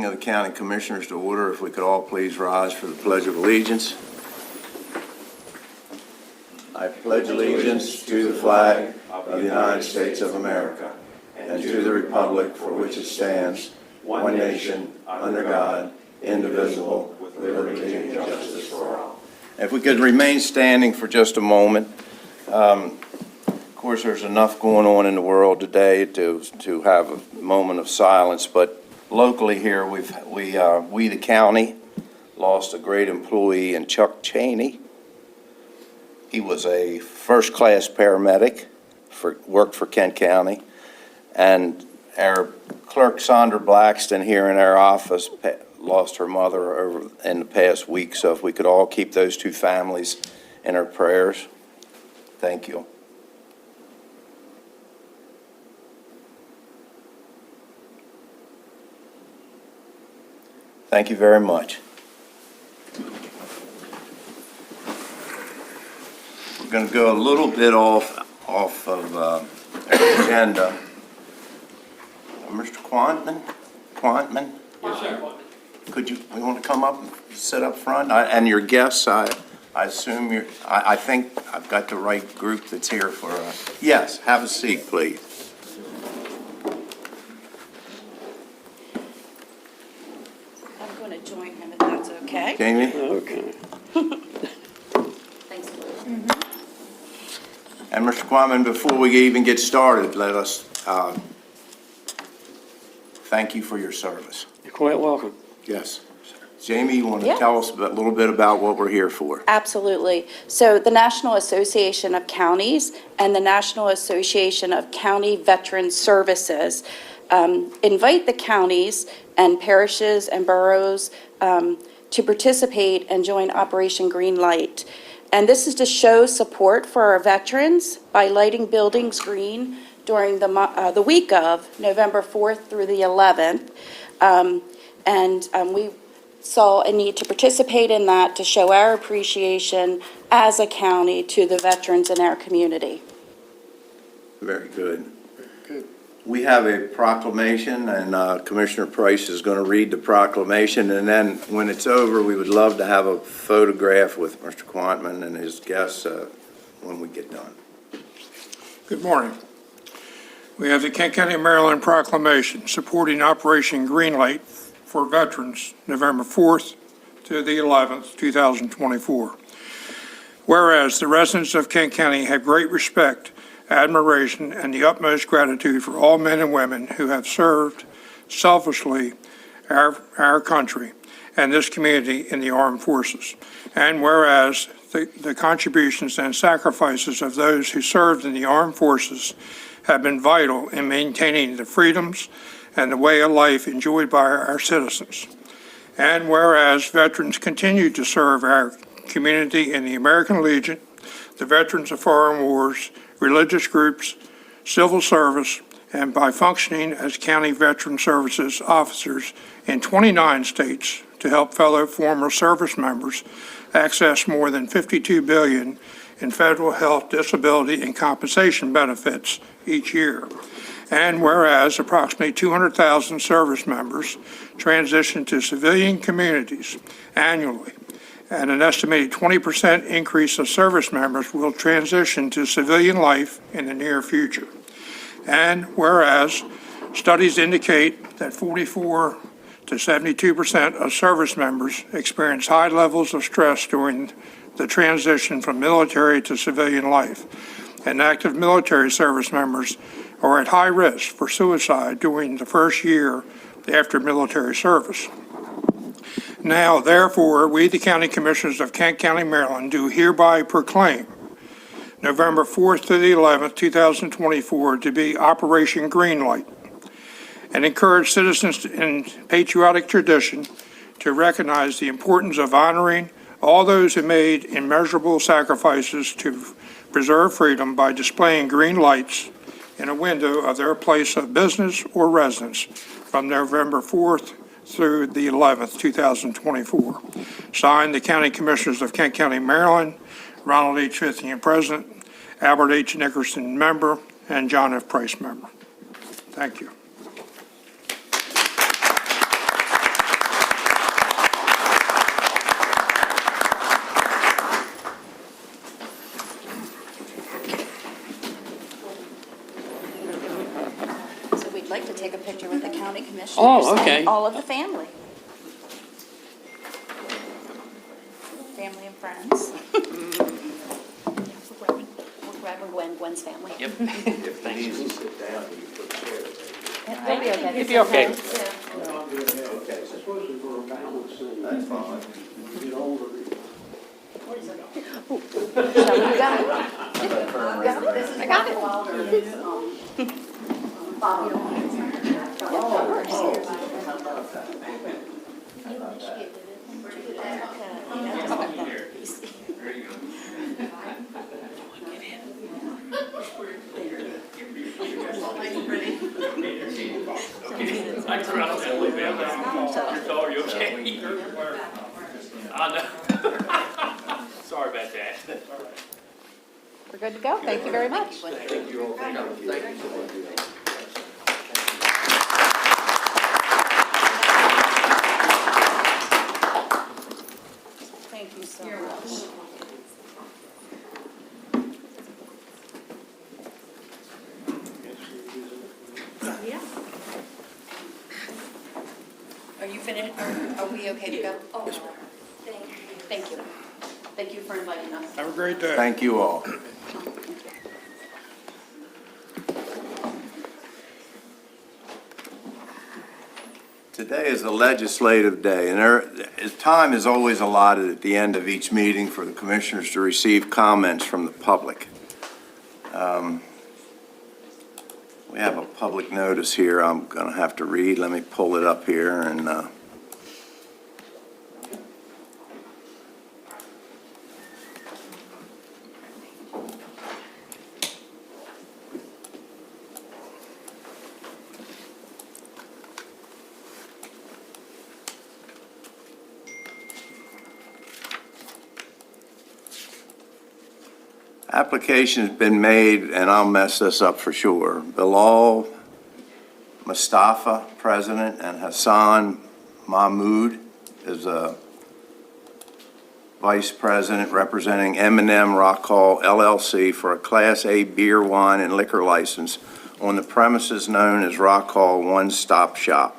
Of the County Commissioners to order. If we could all please rise for the Pledge of Allegiance. I pledge allegiance to the flag of the United States of America and to the republic for which it stands, one nation, under God, indivisible, with liberty and justice for all. If we could remain standing for just a moment. Of course, there's enough going on in the world today to have a moment of silence, but locally here, we, the county, lost a great employee in Chuck Cheney. He was a first-class paramedic, worked for Kent County, and our clerk, Sandra Blackston, here in our office, lost her mother over in the past week. So if we could all keep those two families in our prayers. Thank you. Thank you very much. We're going to go a little bit off of our agenda. Mr. Quantman? Yes, sir. We want to come up and sit up front? And your guests, I assume I think I've got the right group that's here for yes, have a seat, please. Join him if that's okay. Jamie? Okay. Thanks. And Mr. Quammen, before we even get started, let us thank you for your service. You're quite welcome. Yes. Jamie, you want to Yeah. tell us a little bit about what we're here for? Absolutely. So the National Association of Counties and the National Association of County Veteran Services invite the counties and parishes and boroughs to participate and join Operation Green Light. And this is to show support for our veterans by lighting buildings green during the week of November 4th through the 11th. We saw a need to participate in that to show our appreciation as a county to the veterans in our community. Very good. We have a proclamation, and Commissioner Price is going to read the proclamation, and then when it's over, we would love to have a photograph with Mr. Quantman and his guests when we get done. Good morning. We have the Kent County, Maryland proclamation supporting Operation Greenlight for veterans, November 4th to the 11th, 2024. Whereas the residents of Kent County have great respect, admiration, and the utmost gratitude for all men and women who have served selflessly our country and this community in the armed forces. And whereas the contributions and sacrifices of those who served in the armed forces have been vital in maintaining the freedoms and the way of life enjoyed by our citizens. And whereas veterans continue to serve our community in the American Legion, the Veterans of Foreign Wars, religious groups, civil service, and by functioning as county veteran services officers in 29 states to help fellow former service members access more than $52 billion in federal health, disability, and compensation benefits each year. And whereas approximately 200,000 service members transition to civilian communities annually, and an estimated 20% increase of service members will transition to civilian life in the near future. And whereas studies indicate that 44 to 72% of service members experience high levels of stress during the transition from military to civilian life, and active military service members are at high risk for suicide during the first year after military service. Now, therefore, we, the County Commissioners of Kent County, Maryland, do hereby proclaim November 4th to the 11th, 2024, to be Operation Greenlight, and encourage citizens in patriotic tradition to recognize the importance of honoring all those who made immeasurable sacrifices to preserve freedom by displaying green lights in a window of their place of business or residence from November 4th through the 11th, 2024. Signed, the County Commissioners of Kent County, Maryland, Ronald H. Fithian, President, Albert H. Nickerson, Member, and John F. Price, Member. Thank you. Commissioners. Oh, okay. And all of the family. Family and friends. We're grabbing Gwen's family. Yep. Thanks. Sit down, you put the chair there. They'll be okay. You'll be okay. Okay, Especially for a balanced thing. that's fine. You get older. Shall we go? I got it. I forgot that way, man. Are you okay? I know. Sorry about that. We're good to go. Thank you very much. Thank you so much. Are you finished? Are we okay to go? Oh, Thank you. Thank you for inviting us. Have a great day. Thank you all. Today is a legislative day, and time is always allotted at the end of each meeting for the commissioners to receive comments from the public. We have a public notice here I'm going to have to read. Let me pull it up here and application has been made, and I'll mess this up for sure. Bilal Mustafa, President, and Hassan Mahmoud is a Vice President representing M&M Rock Hall LLC for a Class A beer, wine, and liquor license on the premises known as Rock Hall One Stop Shop,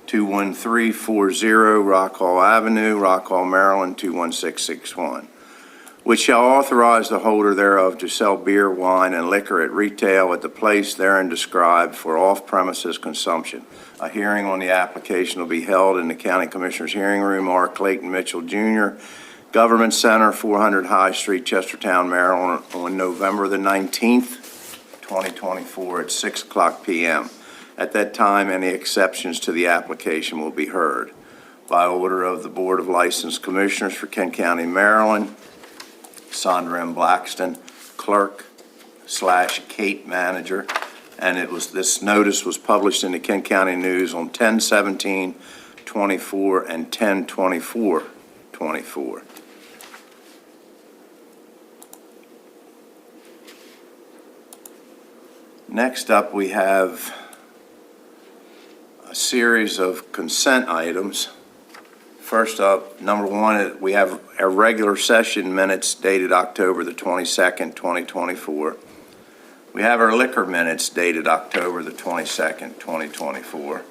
21340 Rock Hall Avenue, Rock Hall, Maryland, 21661. Which shall authorize the holder thereof to sell beer, wine, and liquor at retail at the place therein described for off-premises consumption. A hearing on the application will be held in the County Commissioners Hearing Room, R. Clayton Mitchell Jr., Government Center, 400 High Street, Chestertown, Maryland, on November the 19th, 2024, at 6:00 p.m. At that time, any exceptions to the application will be heard. By order of the Board of Licensed Commissioners for Kent County, Maryland, Sandra M. Blackston, clerk/Kate manager, and this notice was published in the Kent County News on 10/17/24 and 10/24/24. Next up, we have a series of consent items. First up, number one, we have our regular session minutes dated October the 22nd, 2024. We have our liquor minutes dated October the 22nd, 2024.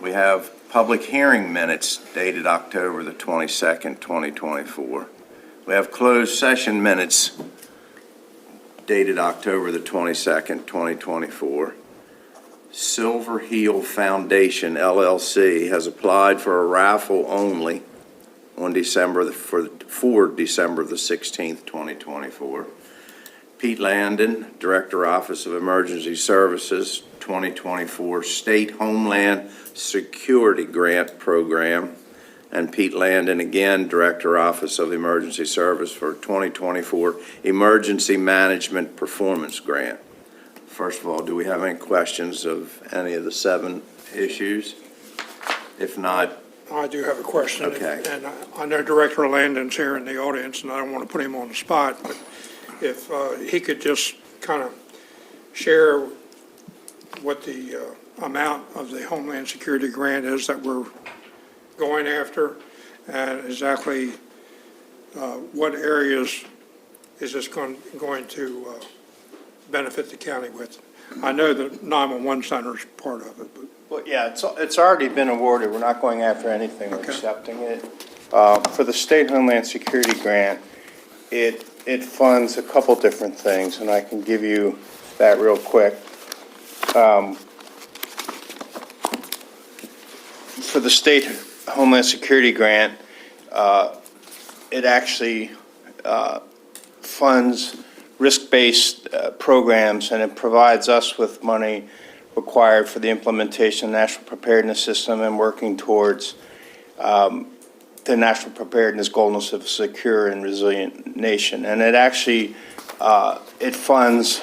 We have public hearing minutes dated October the 22nd, 2024. We have closed session minutes dated October the 22nd, 2024. Silver Heel Foundation LLC has applied for a raffle only on for December the 16th, 2024. Pete Landon, Director, Office of Emergency Services, 2024 State Homeland Security Grant Program, and Pete Landon, again, Director, Office of Emergency Service for 2024 Emergency Management Performance Grant. First of all, do we have any questions of any of the 7 issues? If not, I do have a question. Okay. And I know Director Landon's here in the audience, and I don't want to put him on the spot, but if he could just kind of share what the amount of the Homeland Security grant is that we're going after, and exactly what areas is this going to benefit the county with. I know the 911 center is part of it, but Well, yeah, it's already been awarded. We're not going after anything. We're Okay. accepting it. For the State Homeland Security Grant, it funds a couple different things, and I can give you that real quick. For the State Homeland Security Grant, it actually funds risk-based programs, and it provides us with money required for the implementation of the National Preparedness System and working towards the national preparedness goals of a secure and resilient nation. And it actually, it funds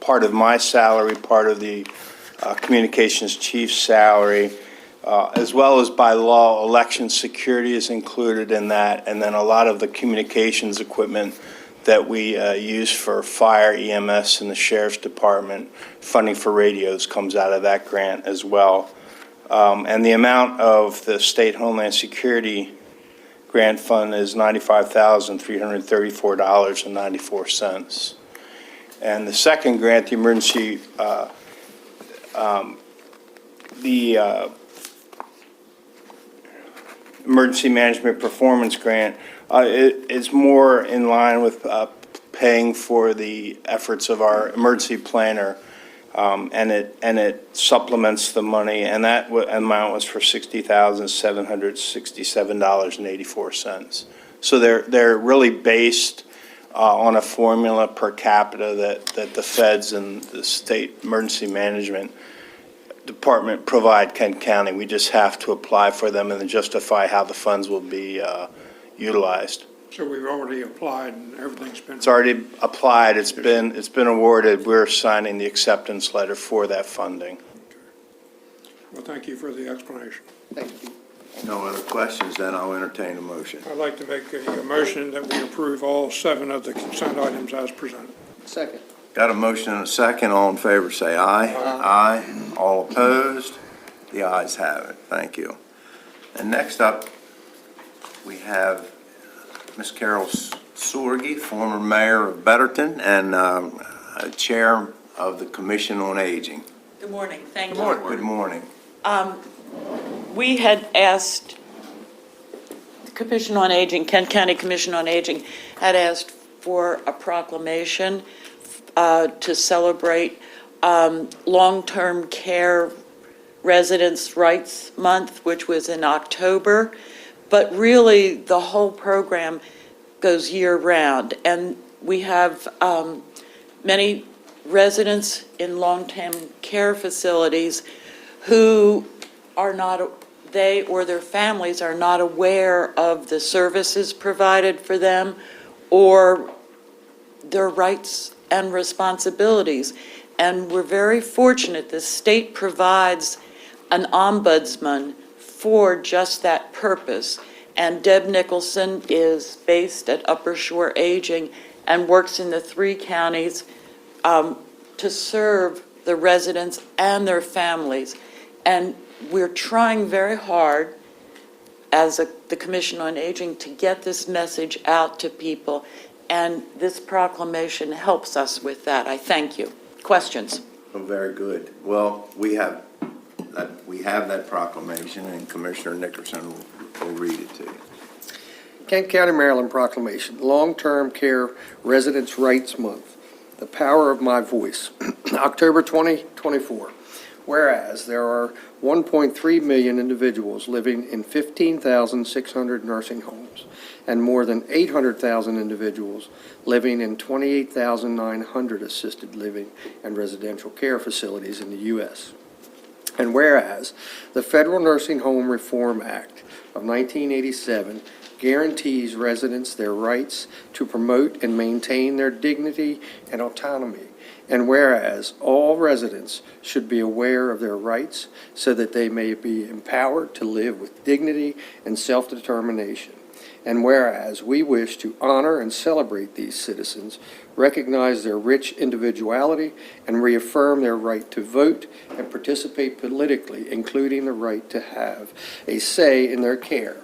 part of my salary, part of the communications chief's salary, as well as by law, election security is included in that, and then a lot of the communications equipment that we use for fire, EMS, and the sheriff's department, funding for radios comes out of that grant as well. And the amount of the State Homeland Security Grant Fund is $95,334.94. And the second grant, the emergency, Emergency Management Performance Grant, is more in line with paying for the efforts of our emergency planner, and it supplements the money, and that amount was for $60,767.84. So they're really based on a formula per capita that the feds and the state emergency management department provide Kent County. We just have to apply for them and then justify how the funds will be utilized. So we've already applied and everything's been. It's already applied, it's been awarded, we're signing the acceptance letter for that funding. Well, thank you for the explanation. Thank you. No other questions, then I'll entertain a motion. I'd like to make a motion that we approve all 7 of the consent items as presented. Second. Got a motion and a second. All in favor, say aye. Aye. All opposed? The ayes have it. Thank you. And next up, we have Ms. Carol Sorge, former mayor of Betterton and chair of the Commission on Aging. Good morning, thank you. Good morning. We had asked, the Commission on Aging, Kent County Commission on Aging, had asked for a proclamation to celebrate long-term care residents' rights month, which was in October. But really, the whole program goes year-round, and we have many residents in long-term care facilities who are not, they or their families are not aware of the services provided for them or their rights and responsibilities. And we're very fortunate the state provides an ombudsman for just that purpose. And Deb Nicholson is based at Upper Shore Aging and works in the 3 counties to serve the residents and their families. And we're trying very hard as the Commission on Aging to get this message out to people. And this proclamation helps us with that. I thank you. Questions? Oh, very good. Well, we have that proclamation, and Commissioner Nickerson will read it to you. Kent County, Maryland proclamation, Long-Term Care Residents' Rights Month, the power of my voice, October 2024. Whereas there are 1.3 million individuals living in 15,600 nursing homes and more than 800,000 individuals living in 28,900 assisted living and residential care facilities in the U.S. And whereas the Federal Nursing Home Reform Act of 1987 guarantees residents their rights to promote and maintain their dignity and autonomy. And whereas all residents should be aware of their rights so that they may be empowered to live with dignity and self-determination. And whereas we wish to honor and celebrate these citizens, recognize their rich individuality, and reaffirm their right to vote and participate politically, including the right to have a say in their care.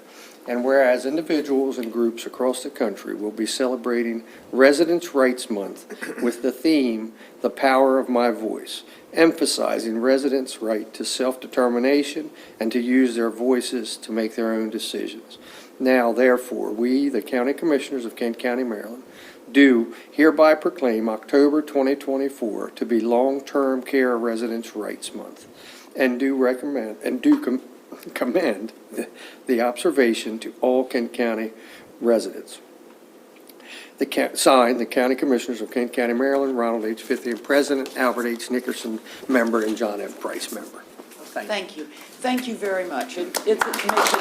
And whereas individuals and groups across the country will be celebrating Residents' Rights Month with the theme, The Power of My Voice, emphasizing residents' right to self-determination and to use their voices to make their own decisions. Now, therefore, we, the County Commissioners of Kent County, Maryland, do hereby proclaim October 2024 to be Long-Term Care Residents' Rights Month, and do recommend and commend the observation to all Kent County residents. Signed, the County Commissioners of Kent County, Maryland, Ronald H. Fithian, President, Albert H. Nickerson, Member, and John M. Price, Member. Thank you. Thank you very much. It makes a difference.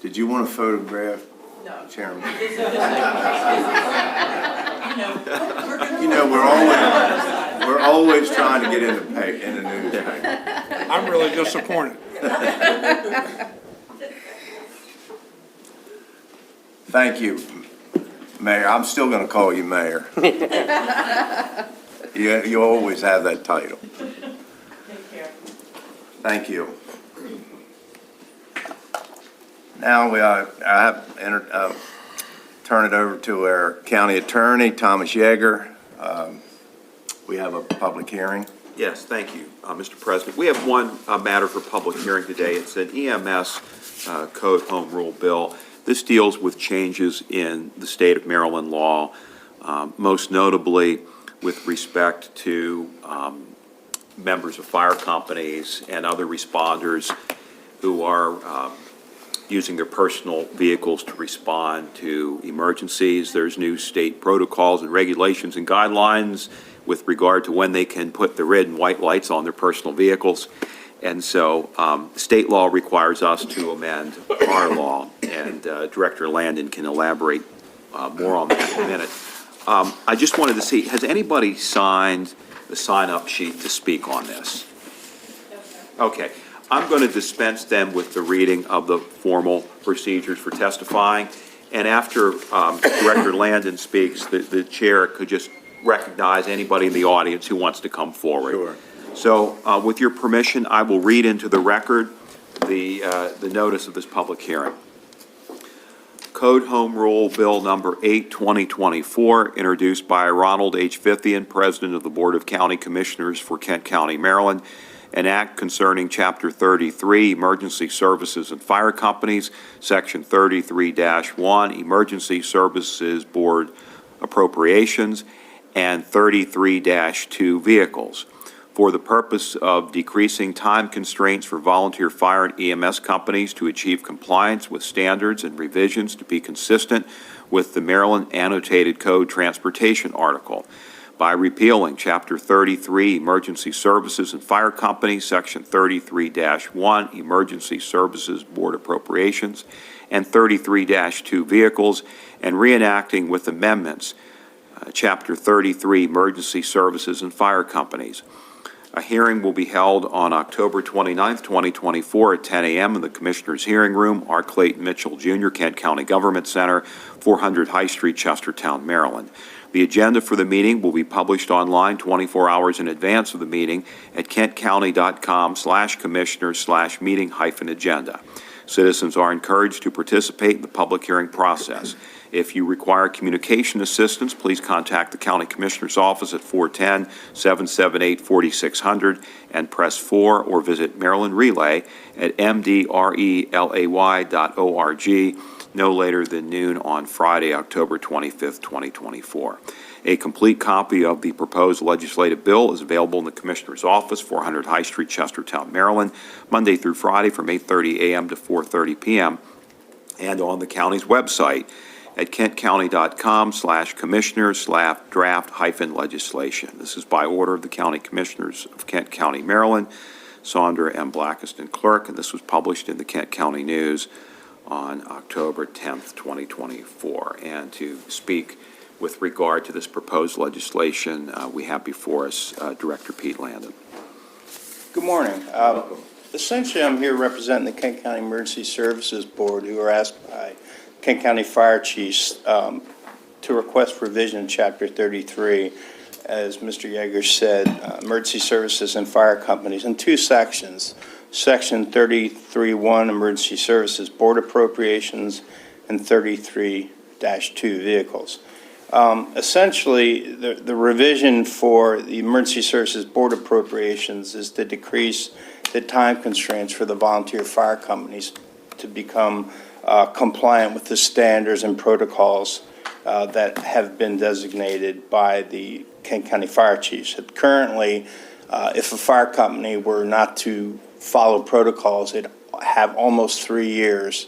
Did you want to photograph? No. Chairman? You know, we're always trying to get in the news. I'm really disappointed. Thank you, Mayor. I'm still going to call you Mayor. You always have that title. Take care. Thank you. Now turn it over to our county attorney, Thomas Yeager. We have a public hearing. Yes, thank you, Mr. President. We have one matter for public hearing today. It's an EMS Code Home Rule Bill. This deals with changes in the state of Maryland law, most notably with respect to members of fire companies and other responders who are using their personal vehicles to respond to emergencies. There's new state protocols and regulations and guidelines with regard to when they can put the red and white lights on their personal vehicles. And so state law requires us to amend our law, and Director Landon can elaborate more on that in a minute. I just wanted to see, has anybody signed the sign-up sheet to speak on this? Okay. I'm going to dispense then with the reading of the formal procedures for testifying. And after Director Landon speaks, the chair could just recognize anybody in the audience who wants to come forward. Sure. So with your permission, I will read into the record the notice of this public hearing. Code Home Rule Bill Number 8, 2024, introduced by Ronald H. Fithian, President of the Board of County Commissioners for Kent County, Maryland, an act concerning Chapter 33, Emergency Services and Fire Companies, Section 33-1, Emergency Services Board Appropriations, and 33-2 Vehicles, for the purpose of decreasing time constraints for volunteer fire and EMS companies to achieve compliance with standards and revisions to be consistent with the Maryland Annotated Code Transportation Article, by repealing Chapter 33, Emergency Services and Fire Companies, Section 33-1, Emergency Services Board Appropriations, and 33-2 Vehicles, and reenacting with amendments Chapter 33, Emergency Services and Fire Companies. A hearing will be held on October 29th, 2024 at 10 a.m. in the Commissioner's Hearing Room, R. Clayton Mitchell Jr., Kent County Government Center, 400 High Street, Chestertown, Maryland. The agenda for the meeting will be published online 24 hours in advance of the meeting at kentcounty.com/commissioners/meeting-agenda. Citizens are encouraged to participate in the public hearing process. If you require communication assistance, please contact the County Commissioner's Office at 410-778-4600 and press 4, or visit Maryland Relay at mdrelay.org no later than noon on Friday, October 25th, 2024. A complete copy of the proposed legislative bill is available in the Commissioner's Office, 400 High Street, Chestertown, Maryland, Monday through Friday from 8:30 a.m. to 4:30 p.m., and on the county's website at kentcounty.com/commissioners/draft-legislation. This is by order of the County Commissioners of Kent County, Maryland, Saundra M. Blackiston, Clerk, and this was published in the Kent County News on October 10th, 2024. And to speak with regard to this proposed legislation, we have before us Director Pete Landon. Good morning. Essentially, I'm here representing the Kent County Emergency Services Board, who are asked by Kent County Fire Chiefs to request revision in Chapter 33 as Mr. Yeager said, emergency services and fire companies in two sections. Section 33-1, Emergency Services Board Appropriations, and 33-2 Vehicles. Essentially, the revision for the Emergency Services Board Appropriations is to decrease the time constraints for the volunteer fire companies to become compliant with the standards and protocols that have been designated by the Kent County Fire Chiefs. Currently, if a fire company were not to follow protocols, it'd have almost 3 years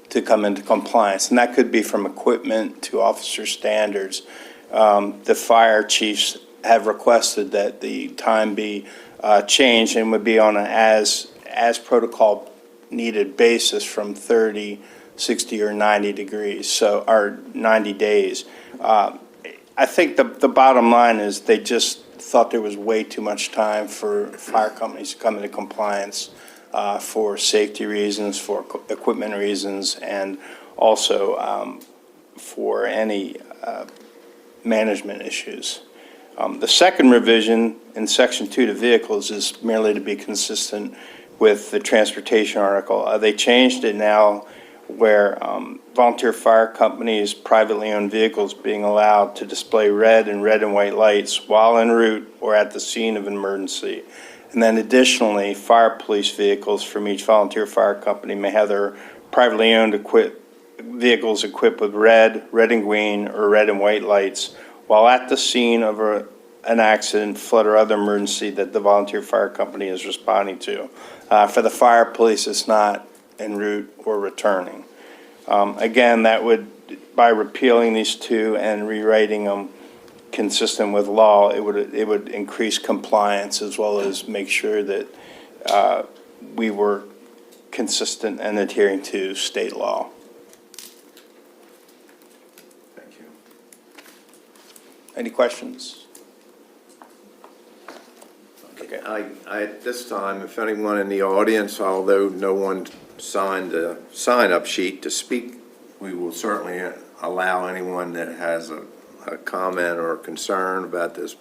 to come into compliance, and that could be from equipment to officer standards. The fire chiefs have requested that the time be changed and would be on an as protocol needed basis from 30, 60, or 90 degrees, or 90 days. I think the bottom line is they just thought there was way too much time for fire companies to come into compliance for safety reasons, for equipment reasons, and also for any management issues. The second revision in Section 2 to vehicles is merely to be consistent with the transportation article. They changed it now where volunteer fire companies, privately owned vehicles being allowed to display red and white lights while en route or at the scene of an emergency. And then additionally, fire police vehicles from each volunteer fire company may have their privately owned vehicles equipped with red and green, or red and white lights while at the scene of an accident, flood, or other emergency that the volunteer fire company is responding to. For the fire police, it's not en route or returning. Again, that would, by repealing these two and rewriting them consistent with law, it would increase compliance as well as make sure that we were consistent and adhering to state law. Thank you. Any questions? Okay. At this time, if anyone in the audience, although no one signed a sign-up sheet to speak, we will certainly allow anyone that has a comment or a concern about this,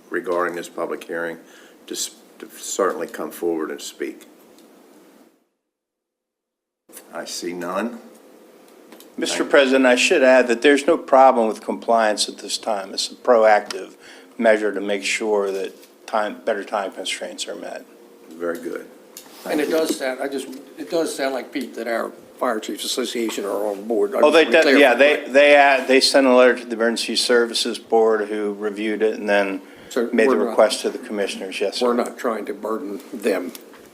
regarding this public hearing, to certainly come forward and speak. I see none. Mr. President, I should add that there's no problem with compliance at this time. It's a proactive measure to make sure that better time constraints are met. Very good. And it does sound like, Pete, that our Fire Chiefs Association are on board. Oh, they sent a letter to the Emergency Services Board, who reviewed it and then So made the we're not- request to the commissioners. Yes, sir. We're not trying to burden them.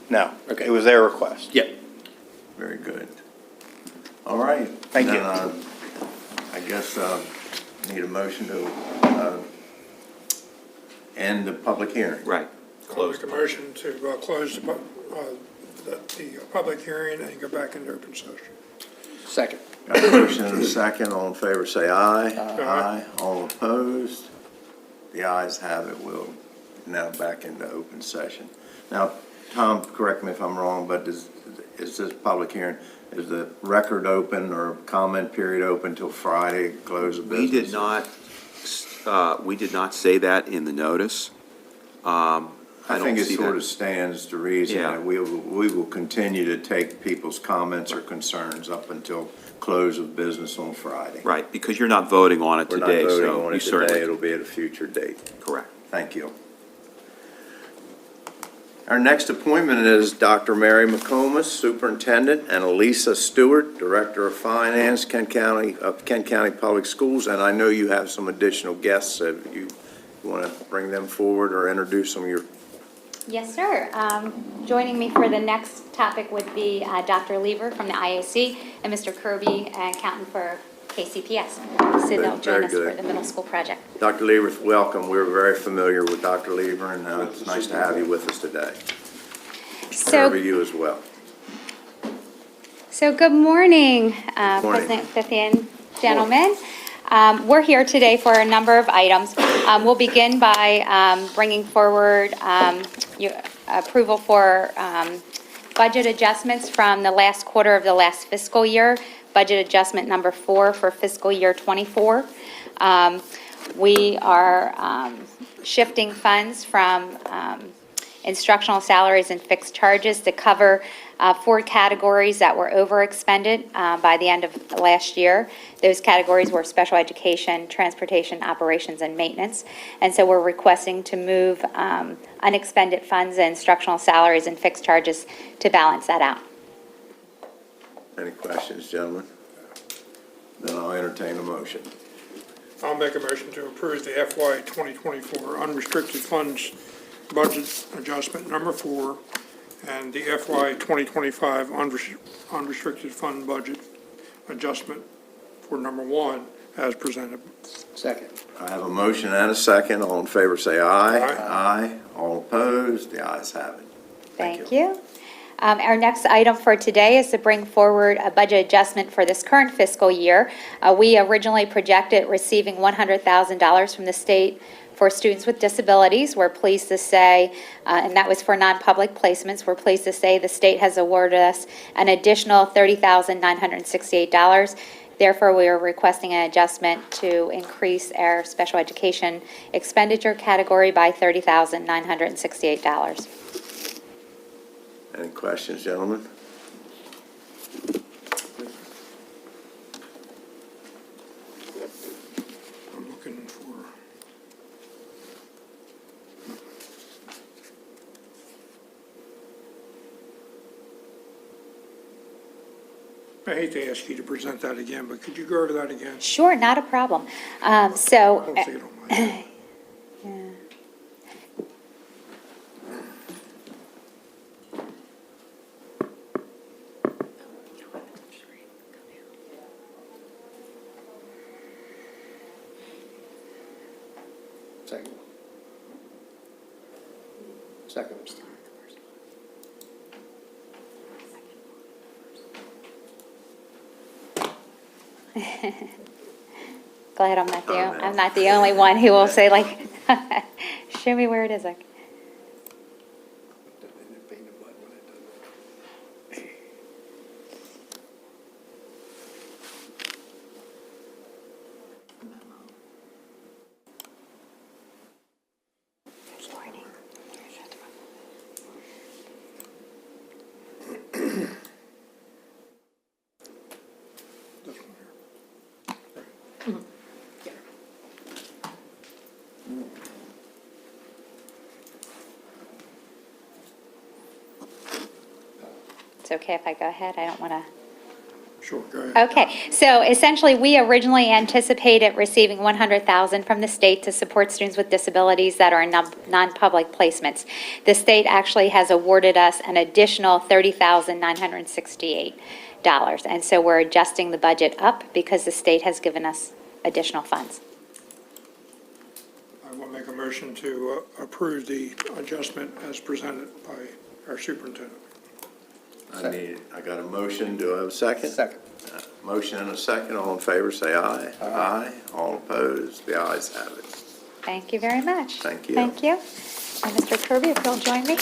No, Okay. it was their request. Yeah. Very good. All right. Thank you. Then, I guess need a motion to end the public hearing. Right. Close the motion to close the public hearing and go back into open session. Second. Got a motion and a second. All in favor, say aye. Aye. All opposed? The ayes have it. We'll now back into open session. Now, Tom, correct me if I'm wrong, but is this public hearing, is the record open or comment period open till Friday, close of business? We did not say that in the notice. I think don't it see sort that. of stands to reason Yeah. that we will continue to take people's comments or concerns up until close of business on Friday. Right, because you're not voting on it We're not today, voting so on you it today. certainly, It'll be at a future date. correct. Thank you. Our next appointment is Dr. Mary McComas, Superintendent, and Elisa Stewart, Director of Finance, Kent County Public Schools. And I know you have some additional guests. If you want to bring them forward or introduce them, Yes, sir. Joining me for the next topic would be Dr. Lever from the IAC and Mr. Kirby, accountant for KCPS. So they'll join Very us for good. the middle school project. Dr. Lever, welcome. We're very familiar with Dr. Lever, and it's nice to have you with us today. Kirby, you as well. So good morning, Morning. President Fithian, gentlemen. We're here today for a number of items. We'll begin by bringing forward your approval for budget adjustments from the last quarter of the last fiscal year, budget adjustment number 4 for fiscal year '24. We are shifting funds from instructional salaries and fixed charges to cover 4 categories that were overexpended by the end of last year. Those categories were special education, transportation, operations, and maintenance. And so we're requesting to move unexpended funds and instructional salaries and fixed charges to balance that out. Any questions, gentlemen? Then I'll entertain a motion. I'll make a motion to approve the FY 2024 unrestricted funds budget adjustment number 4 and the FY 2025 unrestricted fund budget adjustment for number 1 as presented. Second. I have a motion and a second. All in favor, say aye. Aye. Aye. All opposed, the ayes have it. Thank you. Our next item for today is to bring forward a budget adjustment for this current fiscal year. We originally projected receiving $100,000 from the state for students with disabilities. We're pleased to say, and that was for non-public placements, we're pleased to say the state has awarded us an additional $30,968. Therefore, we are requesting an adjustment to increase our special education expenditure category by $30,968. Any questions, gentlemen? I'm looking for, I hate to ask you to present that again, but could you go over that again? Sure, not a problem. I don't see it on my. Second. Second. Glad I'm not the only one who will say like, show me where it is. Like, it's okay if I go ahead. I don't want to. Sure, go ahead. Okay, so essentially, we originally anticipated receiving $100,000 from the state to support students with disabilities that are in non-public placements. The state actually has awarded us an additional $30,968, and so we're adjusting the budget up because the state has given us additional funds. I will make a motion to approve the adjustment as presented by our superintendent. I got a motion. Do I have a second? Second. Motion and a second. All in favor, say aye. Aye. All opposed, the ayes have it. Thank you very much. Thank you. Thank you. And Mr. Kirby, if you'll join me.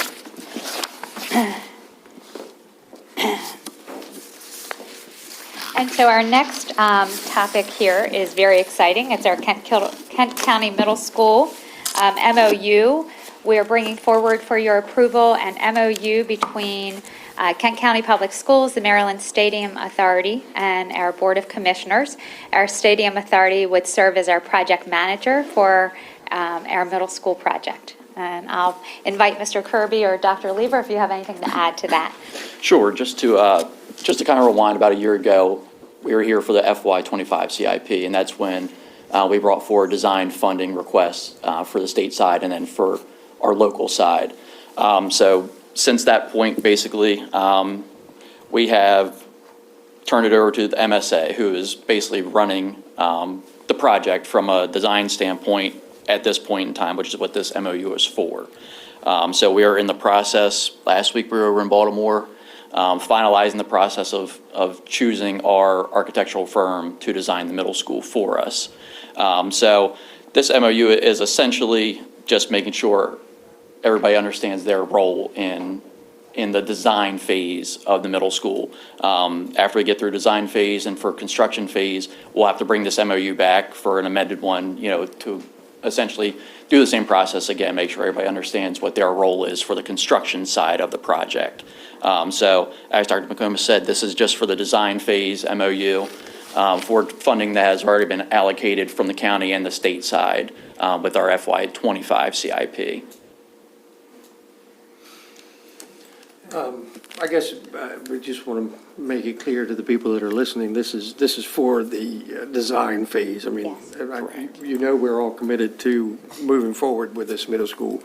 And so our next topic here is very exciting. It's our Kent County Middle School MOU. We are bringing forward for your approval an MOU between Kent County Public Schools, the Maryland Stadium Authority, and our Board of Commissioners. Our Stadium Authority would serve as our project manager for our middle school project. And I'll invite Mr. Kirby or Dr. Lieber if you have anything to add to that. Sure. Just to kind of rewind, about a year ago, we were here for the FY25 CIP, and that's when we brought forward design funding requests for the state side and then for our local side. So since that point, basically, we have turned it over to the MSA, who is basically running the project from a design standpoint at this point in time, which is what this MOU is for. So we are in the process. Last week, we were over in Baltimore, finalizing the process of choosing our architectural firm to design the middle school for us. So this MOU is essentially just making sure everybody understands their role in in the design phase of the middle school. After we get through design phase and for construction phase, we'll have to bring this MOU back for an amended one, to essentially do the same process again, make sure everybody understands what their role is for the construction side of the project. So as Dr. McComas said, this is just for the design phase MOU for funding that has already been allocated from the county and the state side with our FY25 CIP. I guess we just want to make it clear to the people that are listening, this is for the design phase. I mean, Yes. We're all committed to moving forward with this middle school,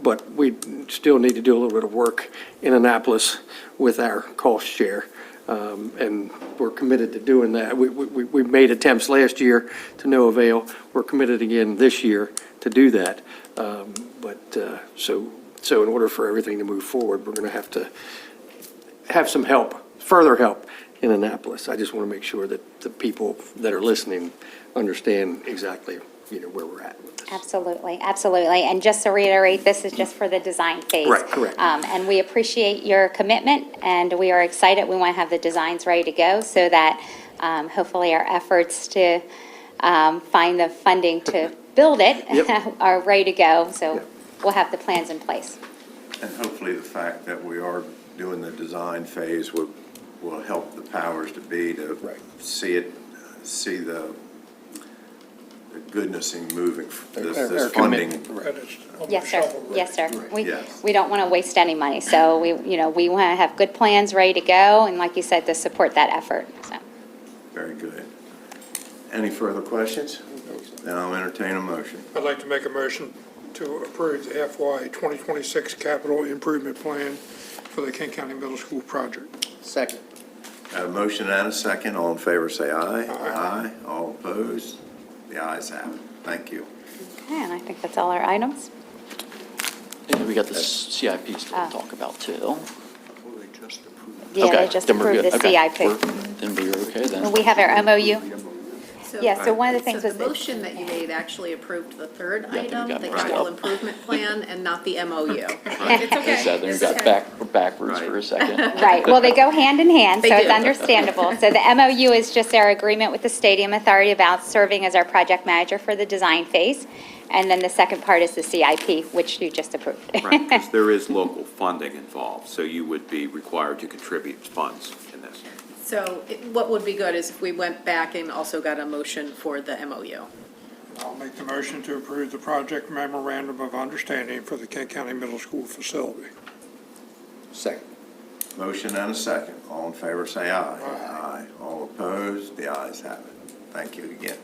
but we still need to do a little bit of work in Annapolis with our cost share. And we're committed to doing that. We made attempts last year to no avail. We're committed again this year to do that. So in order for everything to move forward, we're going to have some help, further help in Annapolis. I just want to make sure that the people that are listening understand exactly, where we're at with this. Absolutely, absolutely. And just to reiterate, this is just for the design phase. Right, correct. And we appreciate your commitment, and we are excited. We want to have the designs ready to go so that hopefully our efforts to find the funding to build it are ready to go. So we'll have the plans in place. And hopefully the fact that we are doing the design phase will help the powers to be to see the goodness in moving this funding. Yes, sir. Yes, sir. Yes. We don't want to waste any money. So we want to have good plans ready to go, and like you said, to support that effort. So. Very good. Any further questions? Then I'll entertain a motion. I'd like to make a motion to approve the FY 2026 capital improvement plan for the Kent County Middle School project. Second. Got a motion and a second. All in favor, say aye. Aye. All opposed? The ayes have it. Thank you. Okay, and I think that's all our items. And we got the CIP still to talk about too. Yeah, Okay, they just then we're approved good. the Okay, CIP. Then we're okay then. We have our MOU. Yeah, so one of the things So was. the motion that you made actually approved the third Yeah, then item, we got the mixed capital up. improvement plan, and not the MOU. It's Then okay. we got backwards for a second. Right, well, they go hand in hand, so They it's do. understandable. So the MOU is just our agreement with the Stadium Authority about serving as our project manager for the design phase. And then the second part is the CIP, which you just approved. Right, because there is local funding involved, so you would be required to contribute funds in this. So what would be good is if we went back and also got a motion for the MOU. I'll make the motion to approve the project memorandum of understanding for the Kent County Middle School facility. Second. Motion and a second. All in favor, say aye. Aye. All opposed? The ayes have it. Thank you again.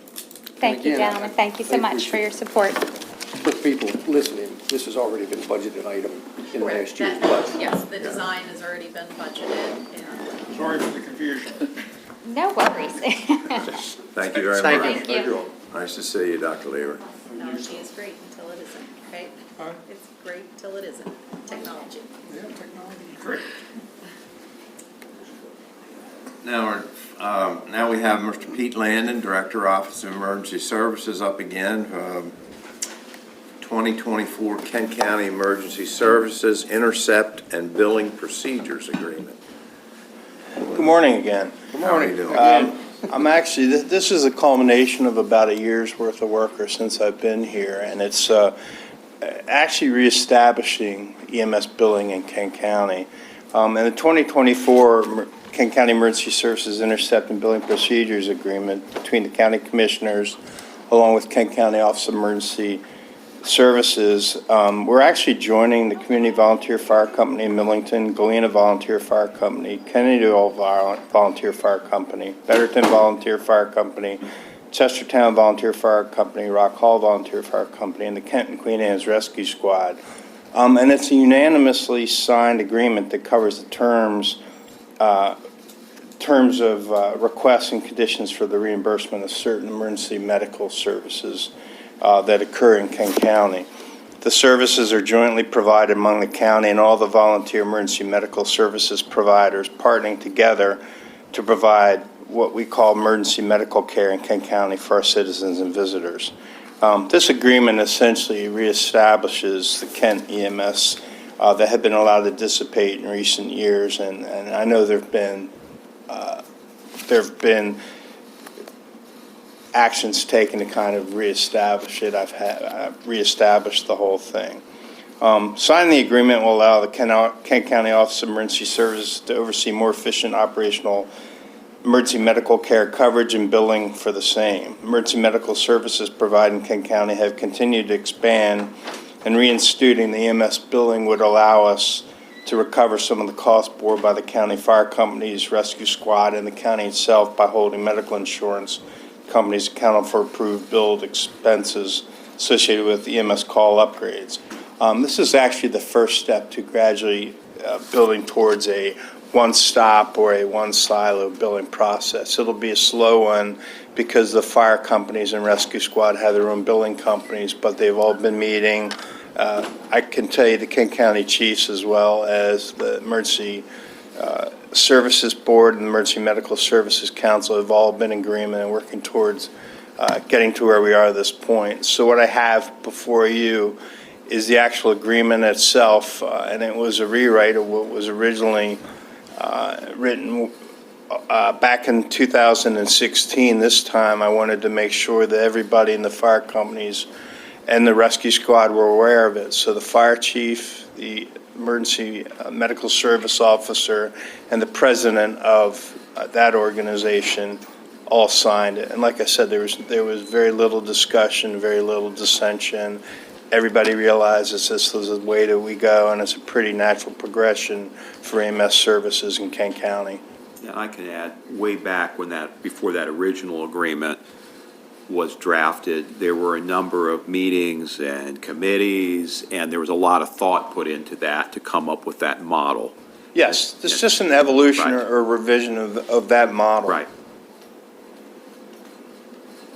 Thank you, Again, gentlemen, thank you so I much for your support. For people listening, this has already been budgeted item in last year's That- budget. Yes, the design has already been budgeted, and Sorry for the confusion. No worries. Thank you very much. Thank you. Thank you. Nice to see you, Dr. Lever. technology is great until it isn't, right? Huh? It's great until it isn't, technology. Yeah, technology is great. Now we have Mr. Pete Landon, Director, Office of Emergency Services, up again. 2024 Kent County Emergency Services Intercept and Billing Procedures Agreement. Good morning again. How are you doing? I'm actually, this is a culmination of about a year's worth of work since I've been here, and it's actually reestablishing EMS billing in Kent County. And the 2024 Kent County Emergency Services Intercept and Billing Procedures Agreement between the county commissioners, along with Kent County Office of Emergency Services, we're actually joining the Community Volunteer Fire Company in Millington, Galena Volunteer Fire Company, Kennedywell Volunteer Fire Company, Betterton Volunteer Fire Company, Chestertown Volunteer Fire Company, Rock Hall Volunteer Fire Company, and the Kent and Queen Anne's Rescue Squad. And it's a unanimously signed agreement that covers the terms of requests and conditions for the reimbursement of certain emergency medical services that occur in Kent County. The services are jointly provided among the county and all the volunteer emergency medical services providers partnering together to provide what we call emergency medical care in Kent County for our citizens and visitors. This agreement essentially reestablishes the Kent EMS that have been allowed to dissipate in recent years. And I know there have been actions taken to kind of reestablish it. I've reestablished the whole thing. Signing the agreement will allow the Kent County Office of Emergency Services to oversee more efficient operational emergency medical care coverage and billing for the same. Emergency medical services provided in Kent County have continued to expand, and reinstituting the EMS billing would allow us to recover some of the costs borne by the county fire companies, rescue squad, and the county itself by holding medical insurance companies accountable for approved billed expenses associated with EMS call upgrades. This is actually the first step to gradually building towards a one-stop or a one-silo billing process. It'll be a slow one because the fire companies and rescue squad have their own billing companies, but they've all been meeting. I can tell you the Kent County Chiefs, as well as the Emergency Services Board and the Emergency Medical Services Council, have all been in agreement and working towards getting to where we are at this point. So what I have before you is the actual agreement itself, and it was a rewrite of what was originally written back in 2016. This time I wanted to make sure that everybody in the fire companies and the rescue squad were aware of it. So the fire chief, the emergency medical service officer, and the president of that organization all signed it. And like I said, there was very little discussion, very little dissension. Everybody realizes this is the way that we go, and it's a pretty natural progression for EMS services in Kent County. Yeah, I can add, way back before that original agreement was drafted, there were a number of meetings and committees, and there was a lot of thought put into that to come up with that model. Yes, this is just an evolution Right. or revision of that model. Right.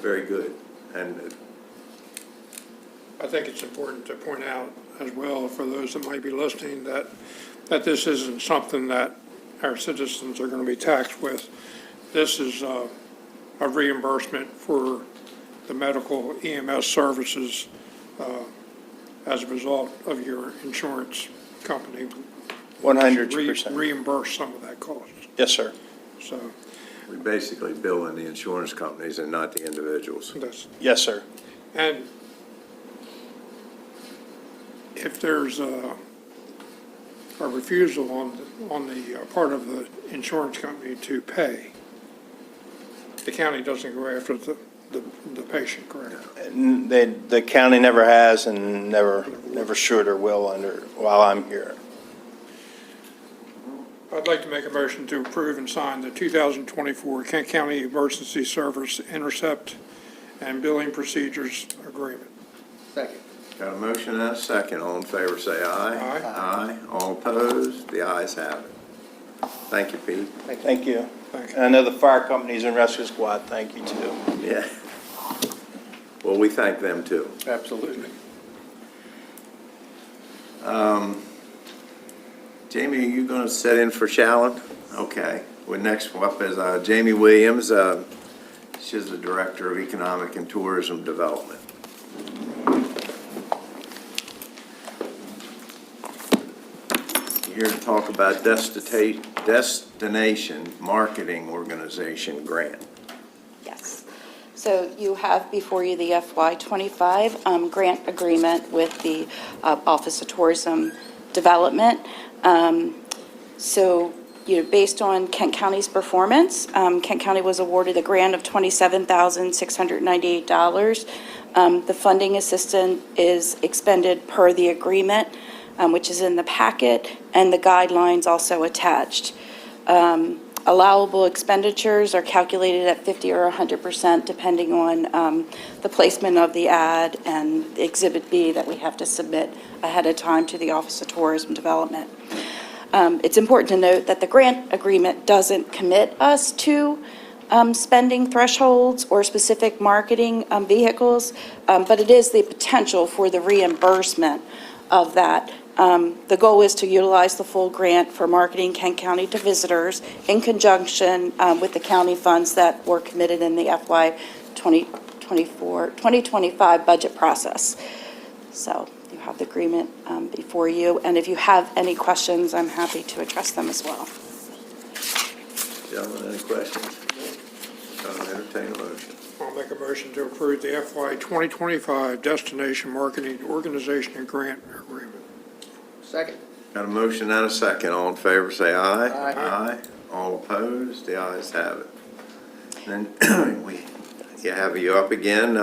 Very good. And I think it's important to point out as well, for those that might be listening, that this isn't something that our citizens are going to be taxed with. This is a reimbursement for the medical EMS services as a result of your insurance company. 100%. Reimburse some of that cost. Yes, sir. So we basically bill in the insurance companies and not the individuals. that's, Yes, sir. and if there's a refusal on the part of the insurance company to pay, the county doesn't go after the patient, correct? And the county never has and never should or will while I'm here. I'd like to make a motion to approve and sign the 2024 Kent County Emergency Service Intercept and Billing Procedures Agreement. Second. Got a motion and a second. All in favor, say aye. Aye. Aye. All opposed? The ayes have it. Thank you, Pete. Thank you. Thank you. And I know the fire companies and rescue squad, thank you too. Yeah. Well, we thank them too. Absolutely. Jamie, are you going to sit in for Shalyn? Okay. Well, next up is Jamie Williams. She's the Director of Economic and Tourism Development. Here to talk about Destination Marketing Organization Grant. Yes. So you have before you the FY25 grant agreement with the Office of Tourism Development. So, based on Kent County's performance, Kent County was awarded a grant of $27,698. The funding assistance is expended per the agreement, which is in the packet, and the guidelines also attached. Allowable expenditures are calculated at 50 or 100%, depending on the placement of the ad and Exhibit B that we have to submit ahead of time to the Office of Tourism Development. It's important to note that the grant agreement doesn't commit us to spending thresholds or specific marketing vehicles, but it is the potential for the reimbursement of that. The goal is to utilize the full grant for marketing Kent County to visitors in conjunction with the county funds that were committed in the FY 2025 budget process. So you have the agreement before you. And if you have any questions, I'm happy to address them as well. Gentlemen, any questions? I'll entertain a motion. I'll make a motion to approve the FY 2025 Destination Marketing Organization and Grant Agreement. Second. Got a motion and a second. All in favor, say aye. Aye. Aye. All opposed, the ayes have it. Then we have you up again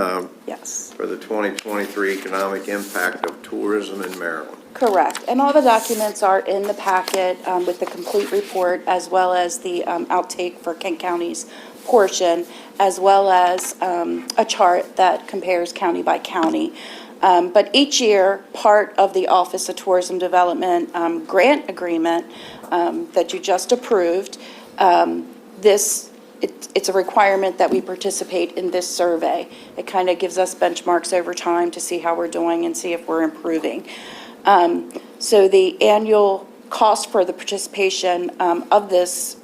Yes. for the 2023 economic impact of tourism in Maryland. Correct. And all the documents are in the packet with the complete report, as well as the outtake for Kent County's portion, as well as a chart that compares county by county. But each year, part of the Office of Tourism Development grant agreement that you just approved, it's a requirement that we participate in this survey. It kind of gives us benchmarks over time to see how we're doing and see if we're improving. So the annual cost for the participation of this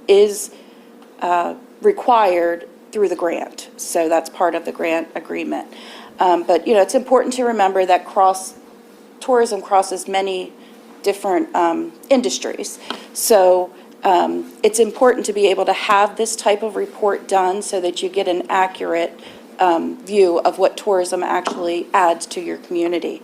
is required through the grant. So that's part of the grant agreement. But, it's important to remember that tourism crosses many different industries. So it's important to be able to have this type of report done so that you get an accurate view of what tourism actually adds to your community.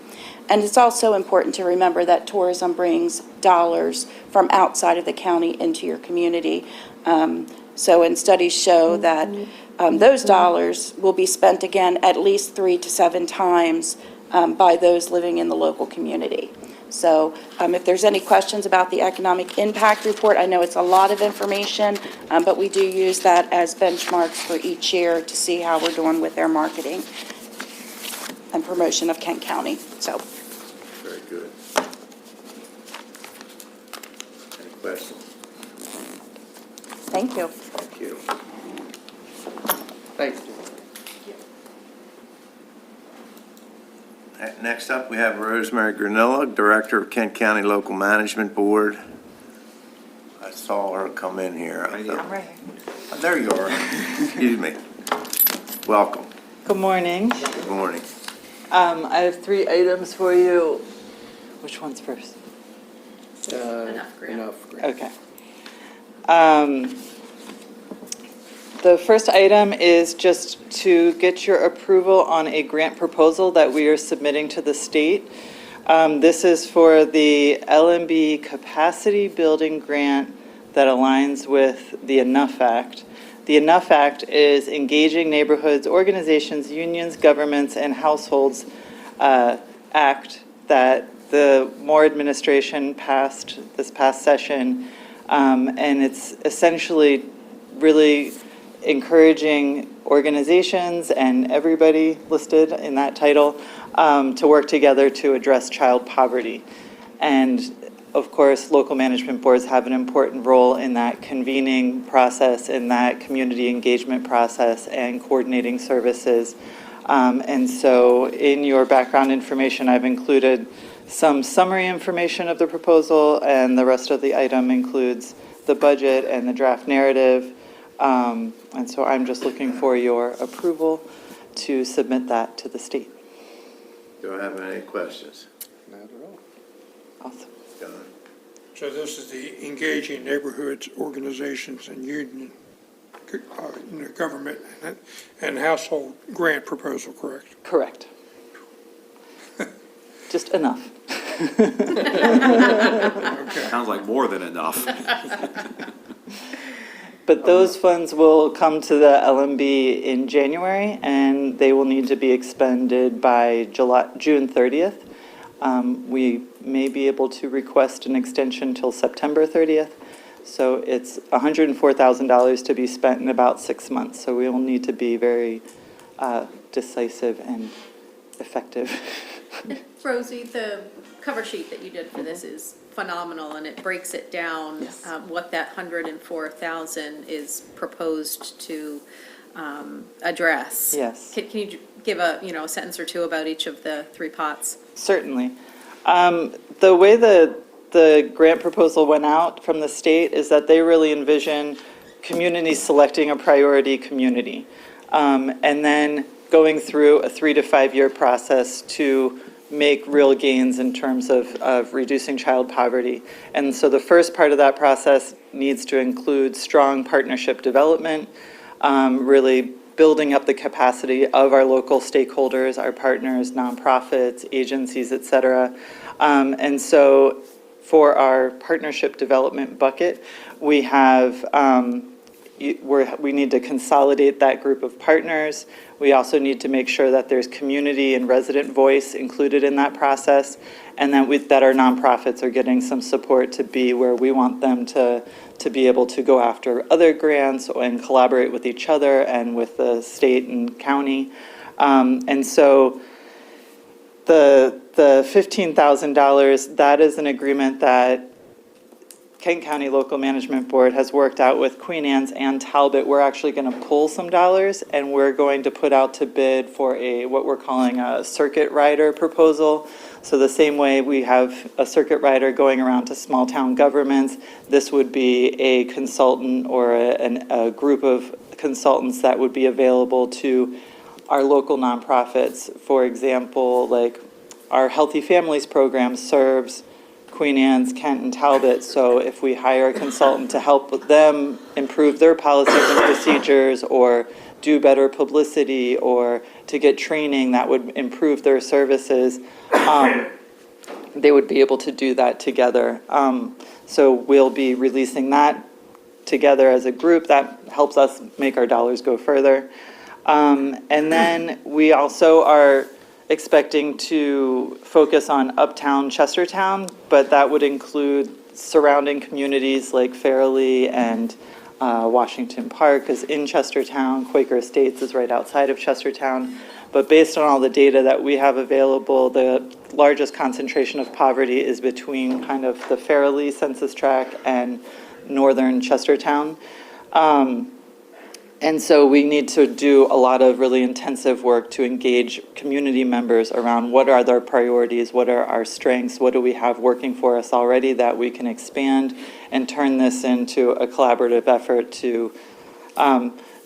And it's also important to remember that tourism brings dollars from outside of the county into your community. And studies show that those dollars will be spent again at least 3 to 7 times by those living in the local community. So if there's any questions about the economic impact report, I know it's a lot of information, but we do use that as benchmarks for each year to see how we're doing with their marketing and promotion of Kent County. So, Very good. Any questions? thank you. Thank you. Thanks. Next up, we have Rosemary Granilla, Director of Kent County Local Management Board. I saw her come in here. I'm right here. Oh, there you are. Excuse me. Welcome. Good morning. Good morning. I have 3 items for you. Which one's first? Enough, Grant. Enough. Grant. Okay. The first item is just to get your approval on a grant proposal that we are submitting to the state. This is for the LMB Capacity Building Grant that aligns with the Enough Act. The Enough Act is engaging neighborhoods, organizations, unions, governments, and households act that the Moore administration passed this past session. And it's essentially really encouraging organizations and everybody listed in that title to work together to address child poverty. And of course, local management boards have an important role in that convening process, in that community engagement process, and coordinating services. And so in your background information, I've included some summary information of the proposal, and the rest of the item includes the budget and the draft narrative. And so I'm just looking for your approval to submit that to the state. Do I have any questions? Not at all. Awesome. John? So this is the Engaging Neighborhoods, Organizations, and Union Government and Household Grant Proposal, correct? Correct. Just enough. Sounds like more than enough. But those funds will come to the LMB in January, and they will need to be expended by June 30th. We may be able to request an extension till September 30th. So it's $104,000 to be spent in about 6 months. So we will need to be very decisive and effective. Rosie, the cover sheet that you did for this is phenomenal, and it breaks it down, Yes. what that 104,000 is proposed to address. Yes. Can you give a sentence or two about each of the 3 pots? Certainly. The way the grant proposal went out from the state is that they really envision communities selecting a priority community, and then going through a 3 to 5 year process to make real gains in terms of reducing child poverty. And so the first part of that process needs to include strong partnership development, really building up the capacity of our local stakeholders, our partners, nonprofits, agencies, et cetera. And so for our partnership development bucket, we have, we need to consolidate that group of partners. We also need to make sure that there's community and resident voice included in that process, and that our nonprofits are getting some support to be where we want them to be able to go after other grants and collaborate with each other and with the state and county. And so the $15,000, that is an agreement that Kent County Local Management Board has worked out with Queen Anne's and Talbot. We're actually going to pull some dollars, and we're going to put out to bid for what we're calling a circuit rider proposal. So the same way we have a circuit rider going around to small town governments, this would be a consultant or a group of consultants that would be available to our local nonprofits. For example, like our Healthy Families program serves Queen Anne's, Kent, and Talbot. So if we hire a consultant to help them improve their policies and procedures, or do better publicity, or to get training that would improve their services, they would be able to do that together. So we'll be releasing that together as a group. That helps us make our dollars go further. And then we also are expecting to focus on uptown Chestertown, but that would include surrounding communities like Fairleigh and Washington Park is in Chestertown. Quaker Estates is right outside of Chestertown. But based on all the data that we have available, the largest concentration of poverty is between kind of the Fairleigh census tract and northern Chestertown. And so we need to do a lot of really intensive work to engage community members around what are their priorities, what are our strengths, what do we have working for us already that we can expand and turn this into a collaborative effort to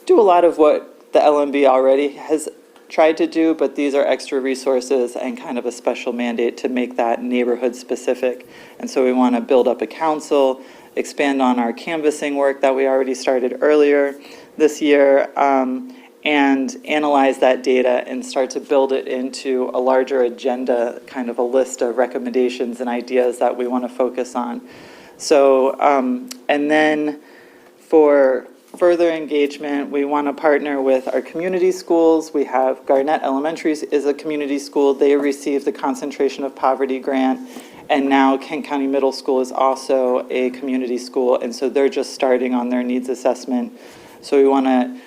do a lot of what the LMB already has tried to do, but these are extra resources and kind of a special mandate to make that neighborhood specific. And so we want to build up a council, expand on our canvassing work that we already started earlier this year, and analyze that data and start to build it into a larger agenda, kind of a list of recommendations and ideas that we want to focus on. So, and then for further engagement, we want to partner with our community schools. We have Garnett Elementary is a community school. They received the Concentration of Poverty grant. And now Kent County Middle School is also a community school. And so they're just starting on their needs assessment. So we want to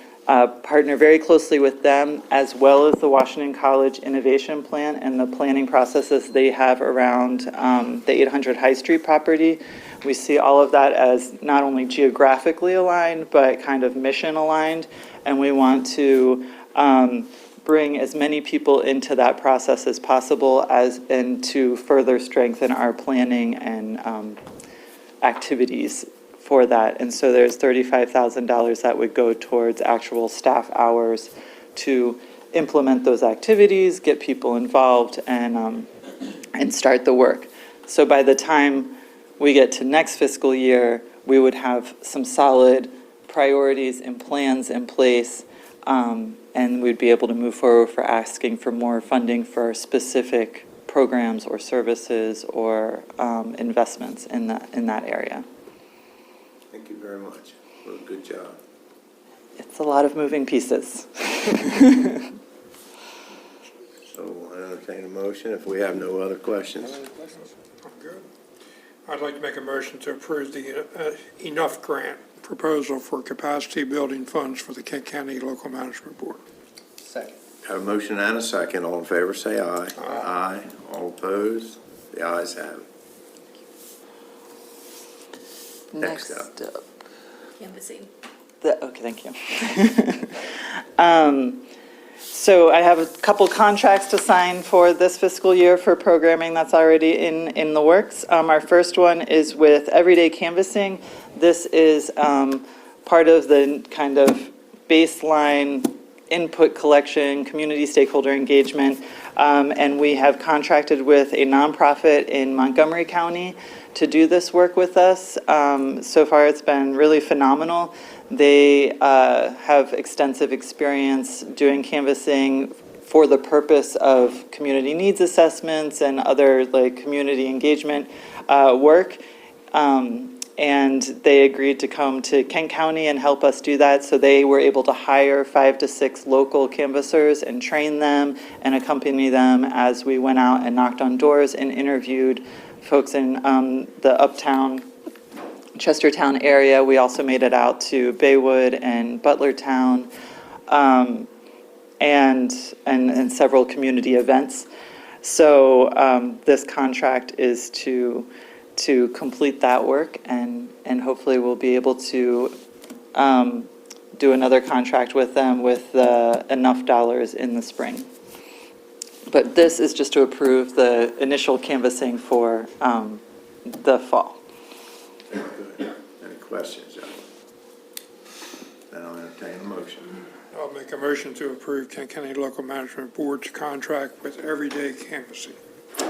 partner very closely with them, as well as the Washington College Innovation Plan and the planning processes they have around the 800 High Street property. We see all of that as not only geographically aligned, but kind of mission aligned. And we want to bring as many people into that process as possible, and to further strengthen our planning and activities for that. And so there's $35,000 that would go towards actual staff hours to implement those activities, get people involved, and start the work. So by the time we get to next fiscal year, we would have some solid priorities and plans in place, and we'd be able to move forward for asking for more funding for specific programs or services or investments in that area. Thank you very much. Well, good job. It's a lot of moving pieces. So I entertain a motion if we have no other questions. I'm good. I'd like to make a motion to approve the Enough Grant proposal for capacity building funds for the Kent County Local Management Board. Second. Have a motion and a second. All in favor, say aye. Aye. All opposed? The ayes have it. Next up. Canvassing. Okay, thank you. So I have a couple contracts to sign for this fiscal year for programming that's already in the works. Our first one is with Everyday Canvassing. This is part of the kind of baseline input collection, community stakeholder engagement, and we have contracted with a nonprofit in Montgomery County to do this work with us. So far, it's been really phenomenal. They have extensive experience doing canvassing for the purpose of community needs assessments and other like community engagement work. And they agreed to come to Kent County and help us do that. So they were able to hire 5 to 6 local canvassers and train them and accompany them as we went out and knocked on doors and interviewed folks in the uptown Chestertown area. We also made it out to Baywood and Butlertown and several community events. So this contract is to complete that work, and hopefully we'll be able to do another contract with them with enough dollars in the spring. But this is just to approve the initial canvassing for the fall. Very good. Any questions, gentlemen? Then I'll entertain a motion. I'll make a motion to approve Kent County Local Management Board's contract with Everyday Canvassing.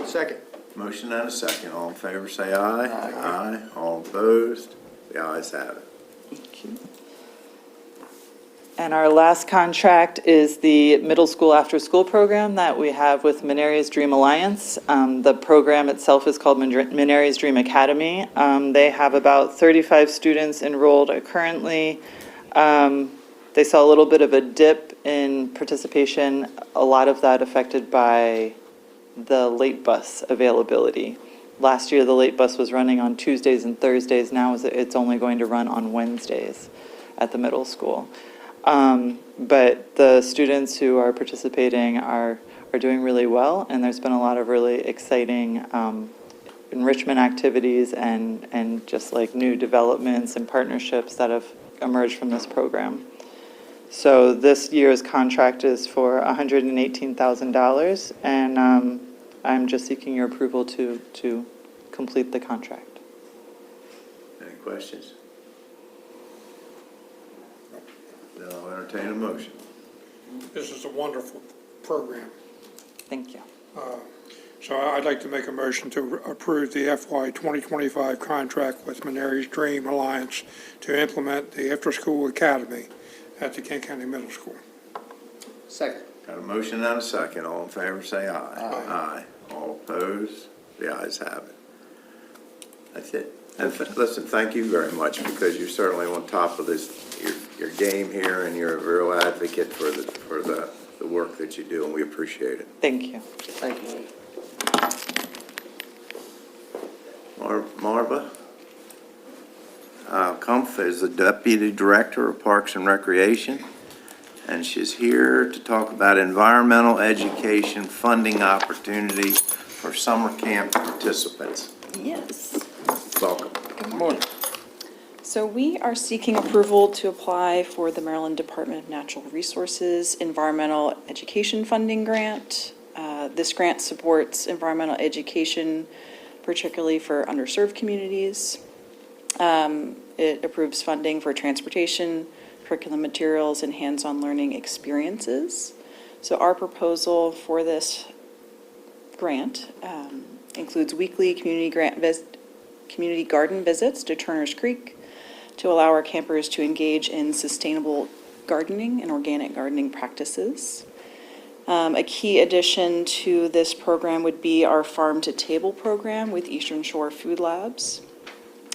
Second. Motion and a second. All in favor, say aye. Aye. All opposed? The ayes have it. And our last contract is the middle school after-school program that we have with Menary's Dream Alliance. The program itself is called Menary's Dream Academy. They have about 35 students enrolled currently. They saw a little bit of a dip in participation, a lot of that affected by the late bus availability. Last year, the late bus was running on Tuesdays and Thursdays. Now it's only going to run on Wednesdays at the middle school. But the students who are participating are doing really well, and there's been a lot of really exciting enrichment activities and just like new developments and partnerships that have emerged from this program. So this year's contract is for $118,000, and I'm just seeking your approval to complete the contract. Any questions? Then I'll entertain a motion. This is a wonderful program. Thank you. So I'd like to make a motion to approve the FY 2025 contract with Menary's Dream Alliance to implement the after-school academy at the Kent County Middle School. Second. Got a motion and a second. All in favor, say aye. Aye. All opposed? The ayes have it. That's it. And listen, thank you very much, because you're certainly on top of this, your game here, and you're a real advocate for the work that you do, and we appreciate it. Thank you. Thank you. Marva Kumpf is the Deputy Director of Parks and Recreation, and she's here to talk about environmental education funding opportunities for summer camp participants. Yes. Welcome. Good morning. So we are seeking approval to apply for the Maryland Department of Natural Resources Environmental Education Funding Grant. This grant supports environmental education, particularly for underserved communities. It approves funding for transportation, curriculum materials, and hands-on learning experiences. So our proposal for this grant includes weekly community garden visits to Turner's Creek to allow our campers to engage in sustainable gardening and organic gardening practices. A key addition to this program would be our Farm to Table program with Eastern Shore Food Labs.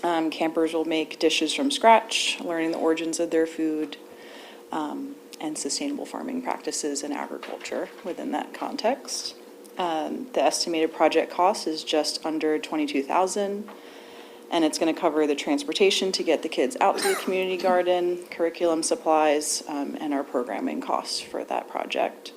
Campers will make dishes from scratch, learning the origins of their food, and sustainable farming practices and agriculture within that context. The estimated project cost is just under $22,000, and it's going to cover the transportation to get the kids out to the community garden, curriculum supplies, and our programming costs for that project.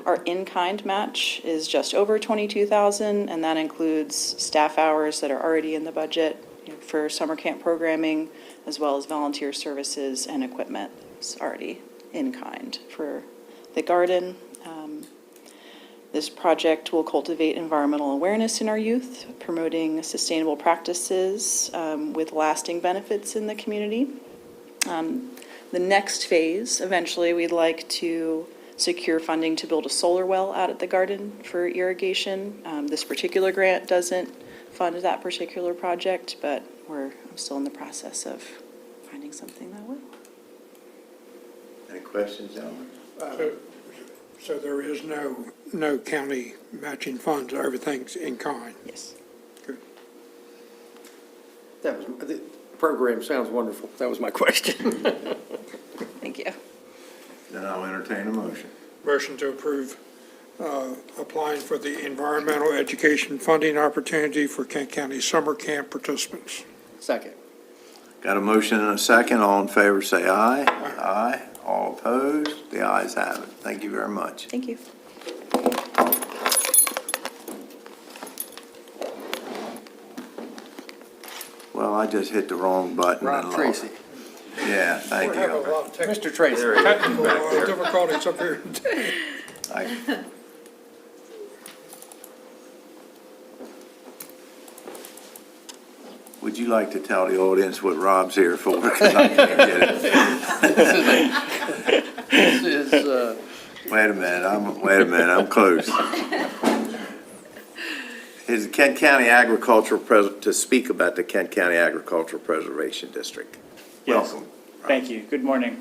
Our in-kind match is just over $22,000, and that includes staff hours that are already in the budget for summer camp programming, as well as volunteer services and equipment. It's already in kind for the garden. This project will cultivate environmental awareness in our youth, promoting sustainable practices with lasting benefits in the community. the next phase, eventually, we'd like to secure funding to build a solar well out at the garden for irrigation. This particular grant doesn't fund that particular project, but I'm still in the process of finding something that will. Any questions, gentlemen? So there is no county matching funds, everything's in kind? Yes. Good. The program sounds wonderful. That was my question. Thank you. Then I'll entertain a motion. Motion to approve applying for the environmental education funding opportunity for Kent County summer camp participants. Second. Got a motion and a second. All in favor, say aye. Aye. All opposed? The ayes have it. Thank you very much. Thank you. Well, I just hit the wrong button. Rob and Tracy. Yeah, thank We're having a you. lot of Mr. Tracy. technical difficulties up here. I- Would you like to tell the audience what Rob's here for? 'Cause I can't get it. This is, Wait a minute, I'm close. Is Kent County Agricultural to speak about the Kent County Agricultural Preservation District. Yes. Welcome. Thank you. Good morning.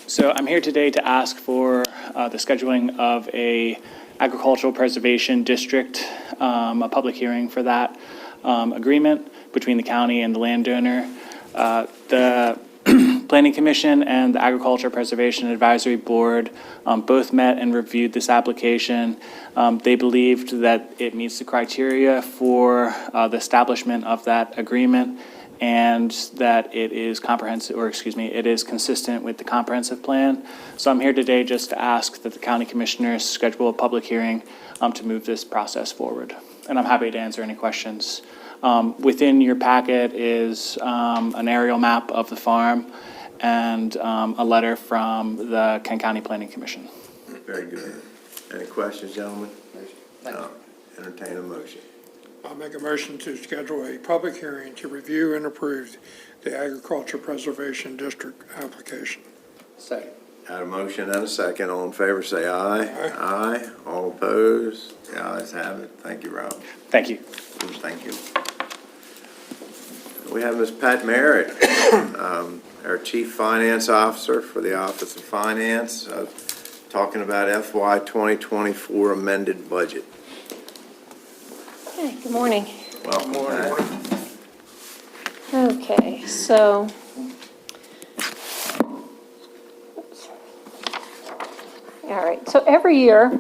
So I'm here today to ask for the scheduling of a agricultural preservation district, a public hearing for that agreement between the county and the landowner. The Planning Commission and the Agriculture Preservation Advisory Board both met and reviewed this application. They believed that it meets the criteria for the establishment of that agreement and that it is comprehensive, or excuse me, it is consistent with the comprehensive plan. So I'm here today just to ask that the county commissioners schedule a public hearing to move this process forward. And I'm happy to answer any questions. Within your packet is an aerial map of the farm and a letter from the Kent County Planning Commission. Very good. Any questions, gentlemen? No. Entertain a motion. I'll make a motion to schedule a public hearing to review and approve the Agriculture Preservation District application. second. Got a motion and a second. All in favor, say aye. Aye. All opposed? The ayes have it. Thank you, Rob. Thank you. Thank you. We have Ms. Pat Merritt, our Chief Finance Officer for the Office of Finance, talking about FY 2024 amended budget. Okay, good morning. Welcome, Pat. Okay, so, all right, so every year,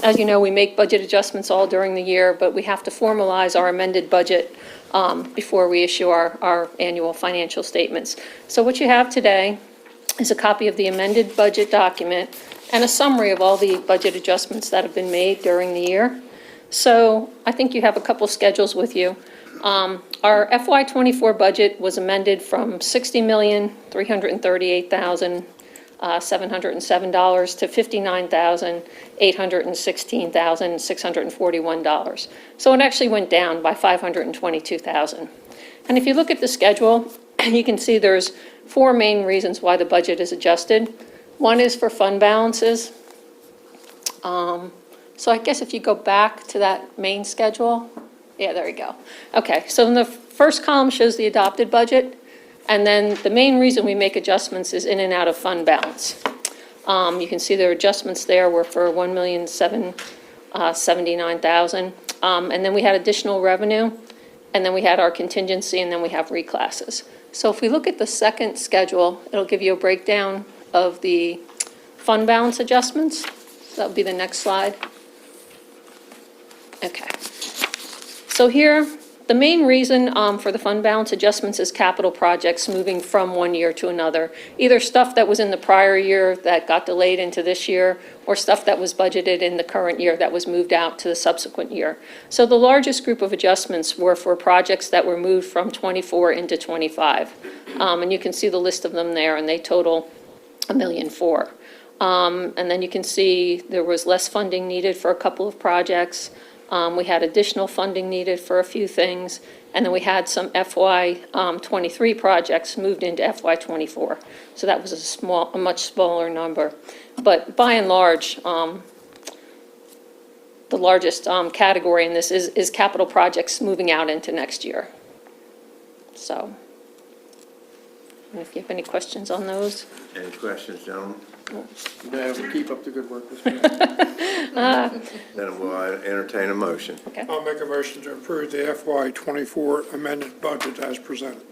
as you know, we make budget adjustments all during the year, but we have to formalize our amended budget before we issue our annual financial statements. So what you have today is a copy of the amended budget document and a summary of all the budget adjustments that have been made during the year. So I think you have a couple schedules with you. Our FY 24 budget was amended from $60,338,707 to $59,816,641. So it actually went down by $522,000. And if you look at the schedule, you can see there's four main reasons why the budget is adjusted. One is for fund balances. So I guess if you go back to that main schedule, yeah, there you go. Okay, so in the first column shows the adopted budget, and then the main reason we make adjustments is in and out of fund balance. You can see their adjustments there were for $1,779,000, and then we had additional revenue, and then we had our contingency, and then we have reclasses. So if we look at the second schedule, it'll give you a breakdown of the fund balance adjustments. That would be the next slide. Okay. So here, the main reason for the fund balance adjustments is capital projects moving from one year to another. Either stuff that was in the prior year that got delayed into this year, or stuff that was budgeted in the current year that was moved out to the subsequent year. So the largest group of adjustments were for projects that were moved from 24 into 25. And you can see the list of them there, and they total $1.4 million. And then you can see there was less funding needed for a couple of projects. We had additional funding needed for a few things, and then we had some FY '23 projects moved into FY '24. So that was a much smaller number. But by and large, the largest category in this is capital projects moving out into next year. So, and if you have any questions on those. Any questions, gentlemen? No, keep up the good work, Mr. Mayor. Then we'll entertain a motion. I'll make a motion to approve the FY '24 amended budget as presented.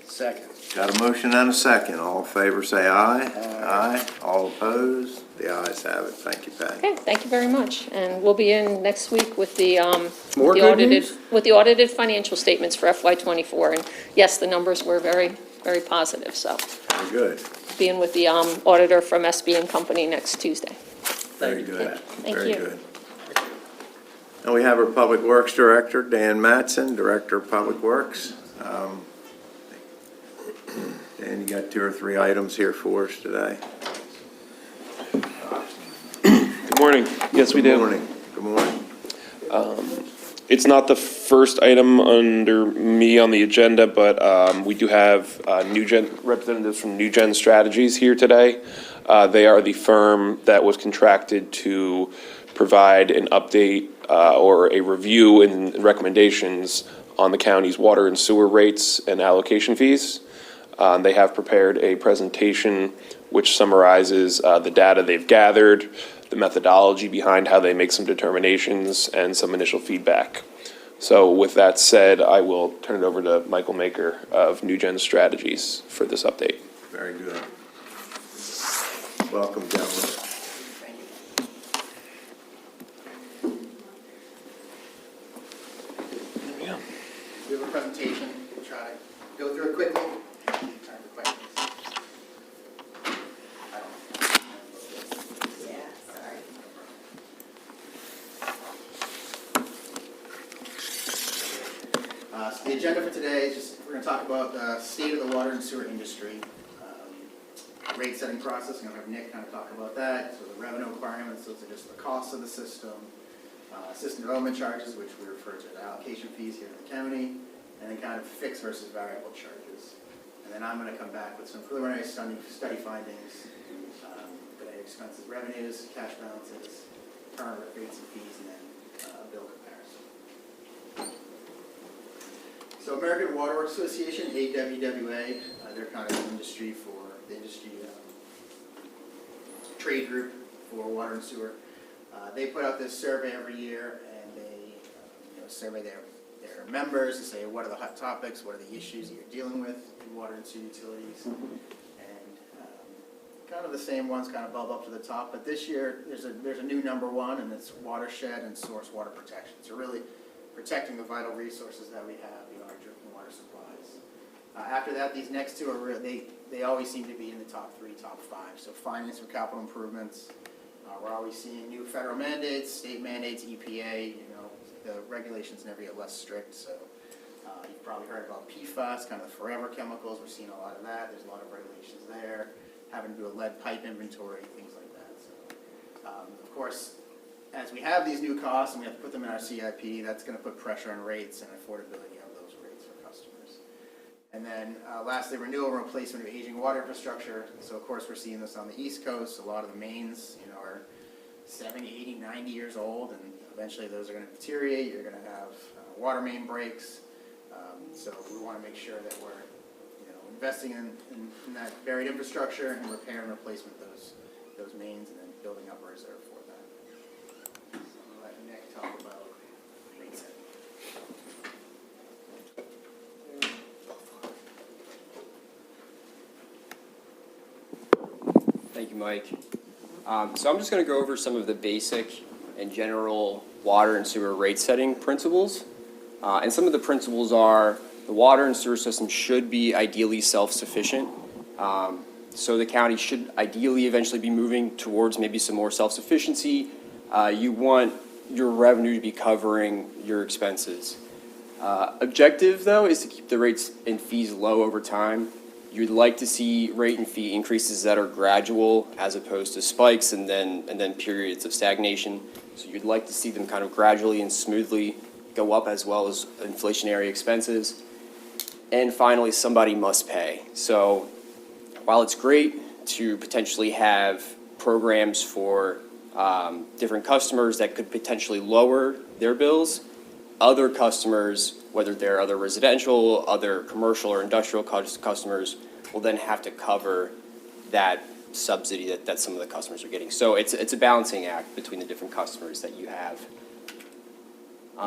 Second. Got a motion and a second. All in favor, say aye. Aye. All opposed? The ayes have it. Thank you, Patty. Okay, thank you very much. And we'll be in next week with the, More the good audited, news? with the audited financial statements for FY '24. And yes, the numbers were very, very positive, so. Very good. Being with the auditor from SB and Company next Tuesday. Very good. Thank Very you. good. And we have our Public Works Director, Dan Matson, Director of Public Works. Dan, you got 2 or 3 items here for us today? Good morning. Yes, we do. Good morning. Good morning. It's not the first item under me on the agenda, but we do have representatives from New Gen Strategies here today. They are the firm that was contracted to provide an update or a review and recommendations on the county's water and sewer rates and allocation fees. They have prepared a presentation which summarizes the data they've gathered, the methodology behind how they make some determinations, and some initial feedback. So with that said, I will turn it over to Michael Maker of New Gen Strategies for this update. Very good. Welcome, gentlemen. We have a presentation. We'll try to go through it quickly. Time for questions. So the agenda for today is just, we're going to talk about the state of the water and sewer industry, rate setting process. I'm going to have Nick kind of talk about that. So the revenue requirements, those are just the costs of the system. System development charges, which we refer to as allocation fees here in the county, and then kind of fixed versus variable charges. And then I'm going to come back with some preliminary study findings, related expenses, revenues, cash balances, current rates and fees, and then bill comparison. So American Water Works Association, AWWA, they're kind of the industry trade group for water and sewer. They put out this survey every year, and they survey their members to say what are the hot topics, what are the issues that you're dealing with in water and sewer utilities, and kind of the same ones kind of bubble up to the top. But this year there's a new number 1, and it's watershed and source water protection. So really protecting the vital resources that we have, our drinking water supplies. After that, these next 2 are they always seem to be in the top 3, top 5. So finance for capital improvements. We're always seeing new federal mandates, state mandates, EPA. The regulations never get less strict. So you've probably heard about PFAS, kind of the forever chemicals. We're seeing a lot of that. There's a lot of regulations there. Having to do a lead pipe inventory, things like that. So of course, as we have these new costs and we have to put them in our CIP, that's going to put pressure on rates and affordability of those rates for customers. And then lastly, renewal and replacement of aging water infrastructure. So of course, we're seeing this on the East Coast. A lot of the mains, are 70, 80, 90 years old, and eventually those are going to deteriorate. You're going to have water main breaks. So we want to make sure that we're investing in that buried infrastructure and repair and replacement of those mains, and then building up a reserve for that. So I'll let Nick talk about rate setting. Thank you, Mike. So I'm just going to go over some of the basic and general water and sewer rate setting principles. And some of the principles are the water and sewer system should be ideally self-sufficient. So the county should ideally eventually be moving towards maybe some more self-sufficiency. You want your revenue to be covering your expenses. Objective, though, is to keep the rates and fees low over time. You'd like to see rate and fee increases that are gradual as opposed to spikes and then periods of stagnation. So you'd like to see them kind of gradually and smoothly go up, as well as inflationary expenses. And finally, somebody must pay. So while it's great to potentially have programs for different customers that could potentially lower their bills, other customers, whether they're other residential, other commercial or industrial customers, will then have to cover that subsidy that some of the customers are getting. So it's a balancing act between the different customers that you have.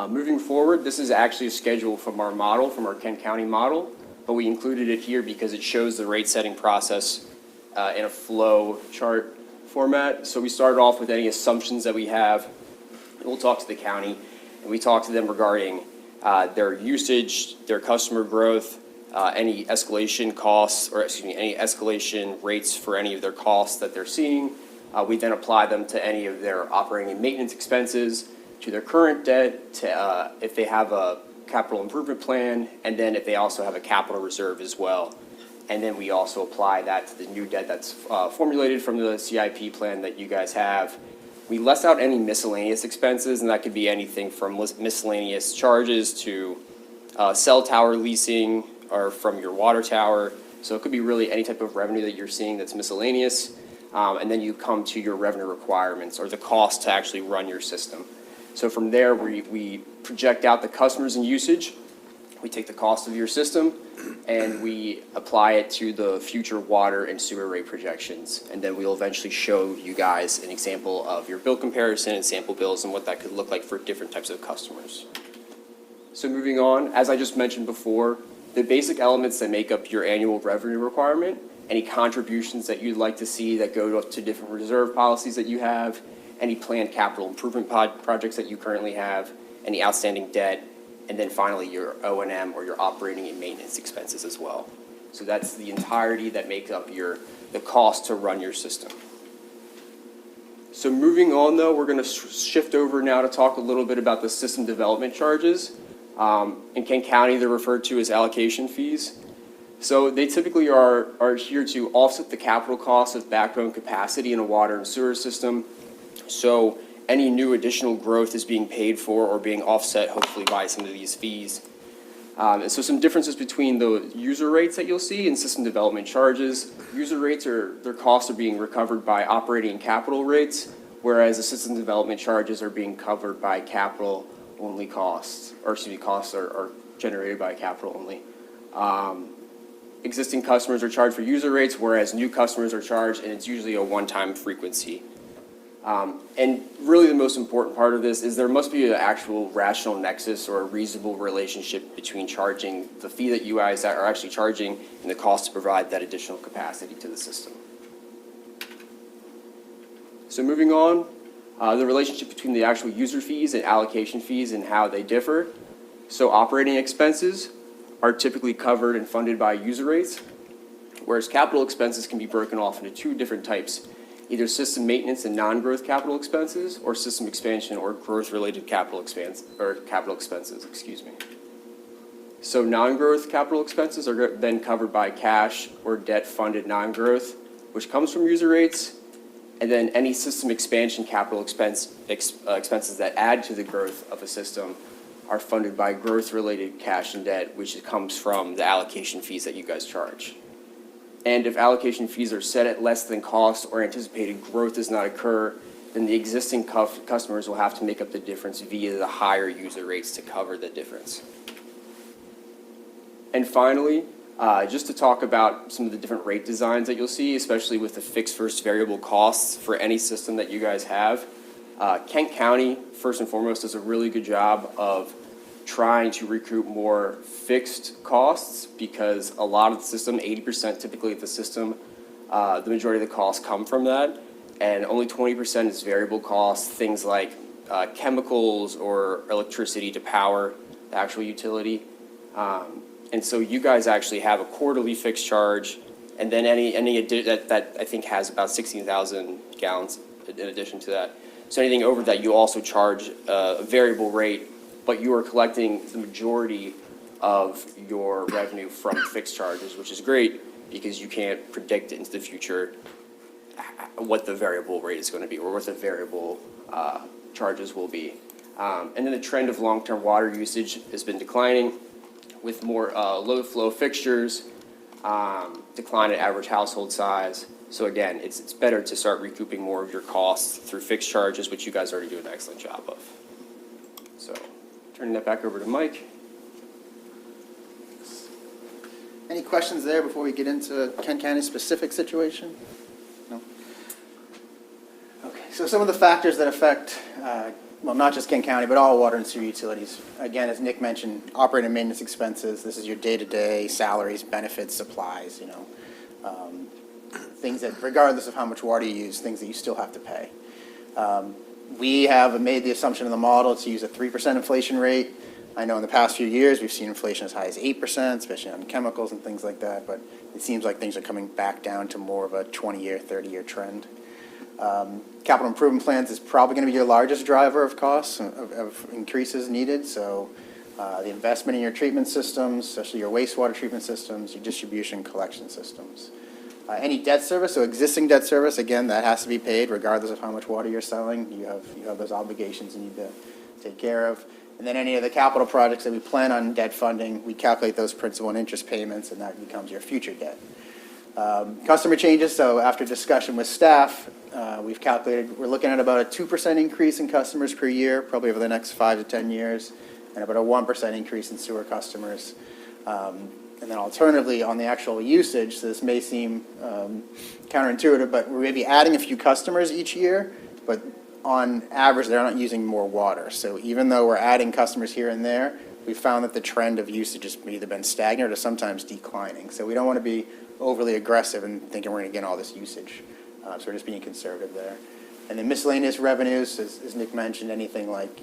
Moving forward, this is actually a schedule from our model, from our Kent County model, but we included it here because it shows the rate setting process in a flow chart format. So we started off with any assumptions that we have. We'll talk to the county, and we talk to them regarding their usage, their customer growth, any escalation costs, or excuse me, any escalation rates for any of their costs that they're seeing. We then apply them to any of their operating and maintenance expenses, to their current debt, to if they have a capital improvement plan, and then if they also have a capital reserve as well. And then we also apply that to the new debt that's formulated from the CIP plan that you guys have. We less out any miscellaneous expenses, and that could be anything from miscellaneous charges to cell tower leasing or from your water tower. So it could be really any type of revenue that you're seeing that's miscellaneous. And then you come to your revenue requirements, or the cost to actually run your system. So from there, we project out the customers and usage. We take the cost of your system and we apply it to the future water and sewer rate projections. And then we'll eventually show you guys an example of your bill comparison and sample bills and what that could look like for different types of customers. So moving on, as I just mentioned before, the basic elements that make up your annual revenue requirement, any contributions that you'd like to see that go to different reserve policies that you have, any planned capital improvement projects that you currently have, any outstanding debt, and then finally your O&M or your operating and maintenance expenses as well. So that's the entirety that makes up the cost to run your system. So moving on though, we're going to shift over now to talk a little bit about the system development charges. In Kent County, they're referred to as allocation fees. So they typically are here to offset the capital costs of backbone capacity in a water and sewer system. So any new additional growth is being paid for or being offset hopefully by some of these fees. And so some differences between the user rates that you'll see and system development charges. User rates, their costs are being recovered by operating and capital rates, whereas the system development charges are being covered by capital only costs, or excuse me, costs are generated by capital only. Existing customers are charged for user rates, whereas new customers are charged, and it's usually a one-time frequency. And really the most important part of this is there must be an actual rational nexus or a reasonable relationship between charging the fee that you guys are actually charging and the cost to provide that additional capacity to the system. So moving on, the relationship between the actual user fees and allocation fees and how they differ. So operating expenses are typically covered and funded by user rates, whereas capital expenses can be broken off into two different types. Either system maintenance and non-growth capital expenses, or system expansion or growth-related capital expenses, excuse me. So non-growth capital expenses are then covered by cash or debt-funded non-growth, which comes from user rates, and then any system expansion capital expenses that add to the growth of a system are funded by growth-related cash and debt, which comes from the allocation fees that you guys charge. And if allocation fees are set at less than cost or anticipated growth does not occur, then the existing customers will have to make up the difference via the higher user rates to cover the difference. And finally, just to talk about some of the different rate designs that you'll see, especially with the fixed versus variable costs for any system that you guys have. Kent County, first and foremost, does a really good job of trying to recoup more fixed costs, because a lot of the system, 80% typically of the system, the majority of the costs come from that, and only 20% is variable costs, things like chemicals or electricity to power the actual utility. And so you guys actually have a quarterly fixed charge, and then any that I think has about 16,000 gallons in addition to that. So anything over that, you also charge a variable rate, but you are collecting the majority of your revenue from fixed charges, which is great because you can't predict into the future what the variable rate is going to be or what the variable charges will be. And then the trend of long-term water usage has been declining with more low-flow fixtures, decline in average household size. So again, it's better to start recouping more of your costs through fixed charges, which you guys already do an excellent job of. So turning that back over to Mike. Any questions there before we get into Kent County's specific situation? No? Okay, so some of the factors that affect, well, not just Kent County, but all water and sewer utilities. Again, as Nick mentioned, operating and maintenance expenses. This is your day-to-day salaries, benefits, supplies, things that, regardless of how much water you use, things that you still have to pay. We have made the assumption in the model to use a 3% inflation rate. I know in the past few years, we've seen inflation as high as 8%, especially on chemicals and things like that, but it seems like things are coming back down to more of a 20-year, 30-year trend. Capital improvement plans is probably going to be your largest driver of costs, of increases needed, so the investment in your treatment systems, especially your wastewater treatment systems, your distribution collection systems. Any debt service, so existing debt service, again, that has to be paid regardless of how much water you're selling. You have those obligations you need to take care of. And then any of the capital projects that we plan on debt funding, we calculate those principal and interest payments, and that becomes your future debt. Customer changes, so after discussion with staff, we've calculated, we're looking at about a 2% increase in customers per year, probably over the next 5 to 10 years, and about a 1% increase in sewer customers. And then alternatively, on the actual usage, so this may seem counterintuitive, but we're maybe adding a few customers each year, but on average, they're not using more water. So even though we're adding customers here and there, we found that the trend of usage has either been stagnant or sometimes declining. So we don't want to be overly aggressive and thinking we're going to get all this usage. So we're just being conservative there. And then miscellaneous revenues, as Nick mentioned, anything like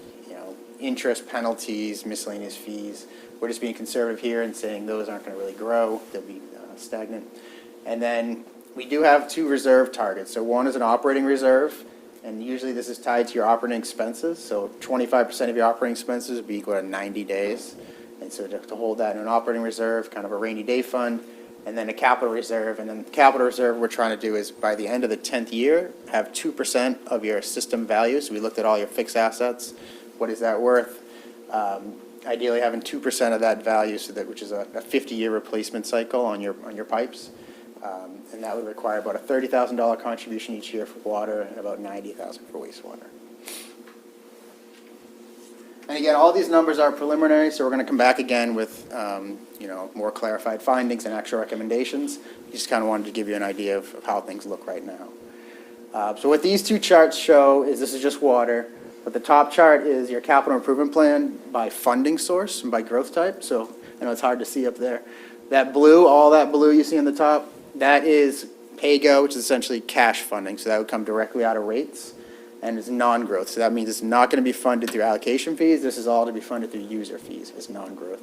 interest, penalties, miscellaneous fees. We're just being conservative here and saying those aren't going to really grow. They'll be stagnant. And then we do have 2 reserve targets. So one is an operating reserve, and usually this is tied to your operating expenses. So 25% of your operating expenses would be equal to 90 days. And so to hold that in an operating reserve, kind of a rainy day fund, and then a capital reserve. And then the capital reserve we're trying to do is by the end of the 10th year, have 2% of your system value. So we looked at all your fixed assets. What is that worth? Ideally having 2% of that value, so that, which is a 50-year replacement cycle on your pipes. And that would require about a $30,000 contribution each year for water and about $90,000 for wastewater. And again, all these numbers are preliminary, so we're going to come back again with more clarified findings and actual recommendations. Just kind of wanted to give you an idea of how things look right now. So what these 2 charts show is this is just water, but the top chart is your capital improvement plan by funding source and by growth type. So I know it's hard to see up there. That blue, all that blue you see on the top, that is PAYGO, which is essentially cash funding. So that would come directly out of rates, and it's non-growth. So that means it's not going to be funded through allocation fees. This is all to be funded through user fees. It's non-growth.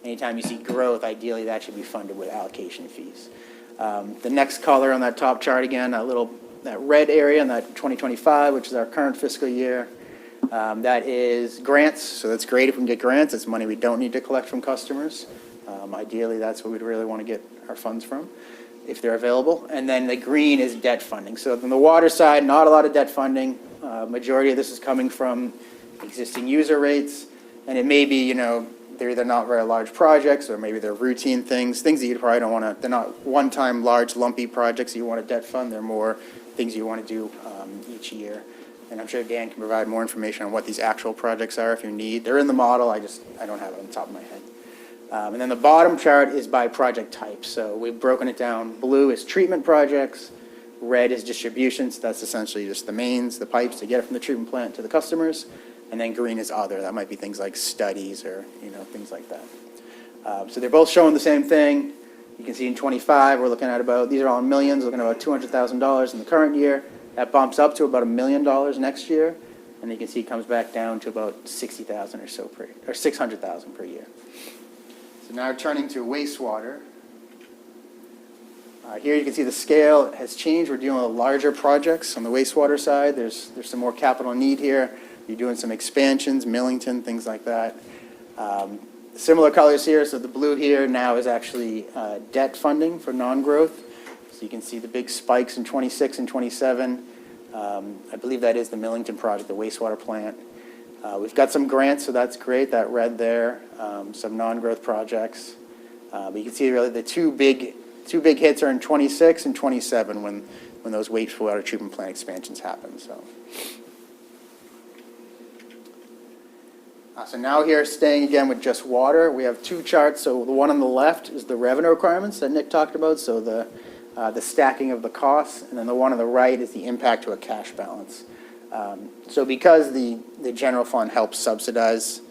Anytime you see growth, ideally that should be funded with allocation fees. The next color on that top chart again, that red area in that 2025, which is our current fiscal year, that is grants. So that's great if we can get grants. It's money we don't need to collect from customers. Ideally, that's what we'd really want to get our funds from, if they're available. And then the green is debt funding. So on the water side, not a lot of debt funding. Majority of this is coming from existing user rates. And it may be, they're either not very large projects, or maybe they're routine things that you probably don't want to, they're not one-time large lumpy projects that you want to debt fund. They're more things you want to do each year. And I'm sure Dan can provide more information on what these actual projects are if you need. They're in the model, I don't have it on the top of my head. And then the bottom chart is by project type. So we've broken it down. Blue is treatment projects. Red is distribution. So that's essentially just the mains, the pipes to get it from the treatment plant to the customers. And then green is other. That might be things like studies or things like that. So they're both showing the same thing. You can see in 25, we're looking at these are all in millions, looking at about $200,000 in the current year. That bumps up to about $1 million next year. And you can see it comes back down to about $60,000 or so or $600,000 per year. So now turning to wastewater. Here you can see the scale has changed. We're dealing with larger projects on the wastewater side. There's some more capital need here. You're doing some expansions, Millington, things like that. Similar colors here. So the blue here now is actually debt funding for non-growth. So you can see the big spikes in 26 and 27. I believe that is the Millington project, the wastewater plant. We've got some grants, so that's great, that red there, some non-growth projects. But you can see really the two big hits are in '26 and '27 when those wastewater treatment plant expansions happen, so. So now here, staying again with just water, we have two charts. So the one on the left is the revenue requirements that Nick talked about, so the stacking of the costs, and then the one on the right is the impact to a cash balance. So because the general fund helps subsidize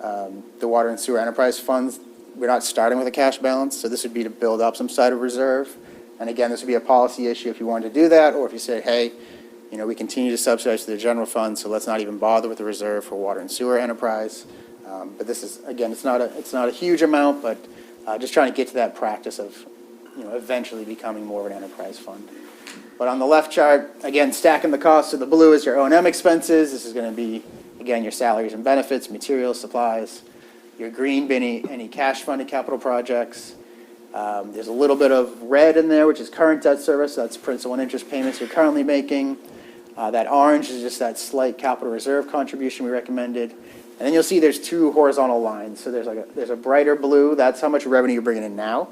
the water and sewer enterprise funds, we're not starting with a cash balance, so this would be to build up some side of reserve. And again, this would be a policy issue if you wanted to do that, or if you say, hey, you know, we continue to subsidize the general fund, so let's not even bother with the reserve for water and sewer enterprise. But this is, again, it's not a huge amount, but just trying to get to that practice of, you know, eventually becoming more of an enterprise fund. But on the left chart, again, stacking the costs. So the blue is your O&M expenses. This is going to be, again, your salaries and benefits, materials, supplies. Your green, any cash-funded capital projects. There's a little bit of red in there, which is current debt service. That's principal and interest payments you're currently making. That orange is just that slight capital reserve contribution we recommended. And then you'll see there's two horizontal lines. So there's a brighter blue. That's how much revenue you're bringing in now.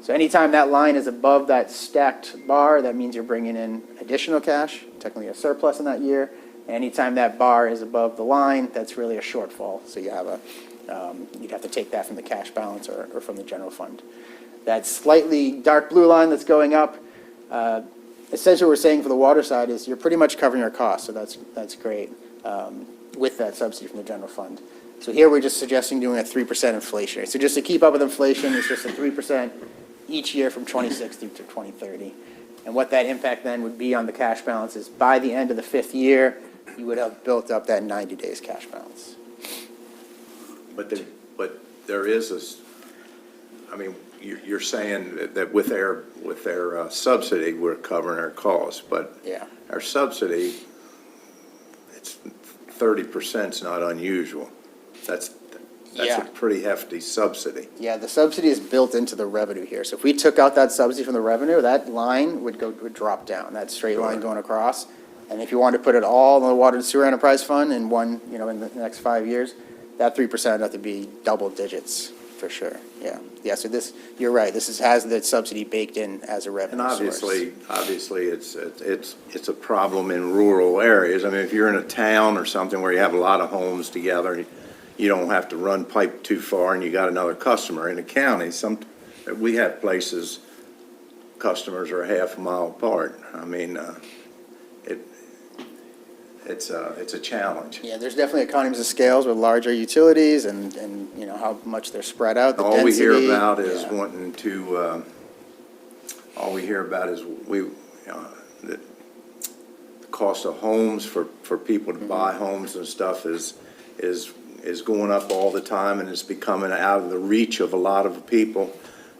So anytime that line is above that stacked bar, that means you're bringing in additional cash, technically a surplus in that year. And anytime that bar is above the line, that's really a shortfall. So you have you'd have to take that from the cash balance or from the general fund. That slightly dark blue line that's going up, essentially what we're saying for the water side is you're pretty much covering your costs, so that's great with that subsidy from the general fund. So here we're just suggesting doing a 3% inflation rate. So just to keep up with inflation, it's just a 3% each year from 26 through to 2030. And what that impact then would be on the cash balance is by the end of the 5th year, you would have built up that 90 days cash balance. But there is I mean, you're saying that with their subsidy, we're covering our costs, but yeah, our subsidy, it's 30% is not unusual. That's Yeah. a pretty hefty subsidy. Yeah, the subsidy is built into the revenue here. So if we took out that subsidy from the revenue, that line would drop down, that straight line going across. And if you wanted to put it all in the water and sewer enterprise fund in one, you know, in the next 5 years, that 3% would have to be double digits for sure. Yeah. Yeah. So this, you're right. This has the subsidy baked in as a revenue source. And obviously, it's a problem in rural areas. I mean, if you're in a town or something where you have a lot of homes together, you don't have to run pipe too far and you got another customer. In a county, we have places, customers are half a mile apart. I mean, it's a challenge. Yeah, there's definitely economies of scales with larger utilities and you know, how much they're spread out, the All we hear density. about is wanting to, all we hear about is the cost of homes for people to buy homes and stuff is going up all the time, and it's becoming out of the reach of a lot of people.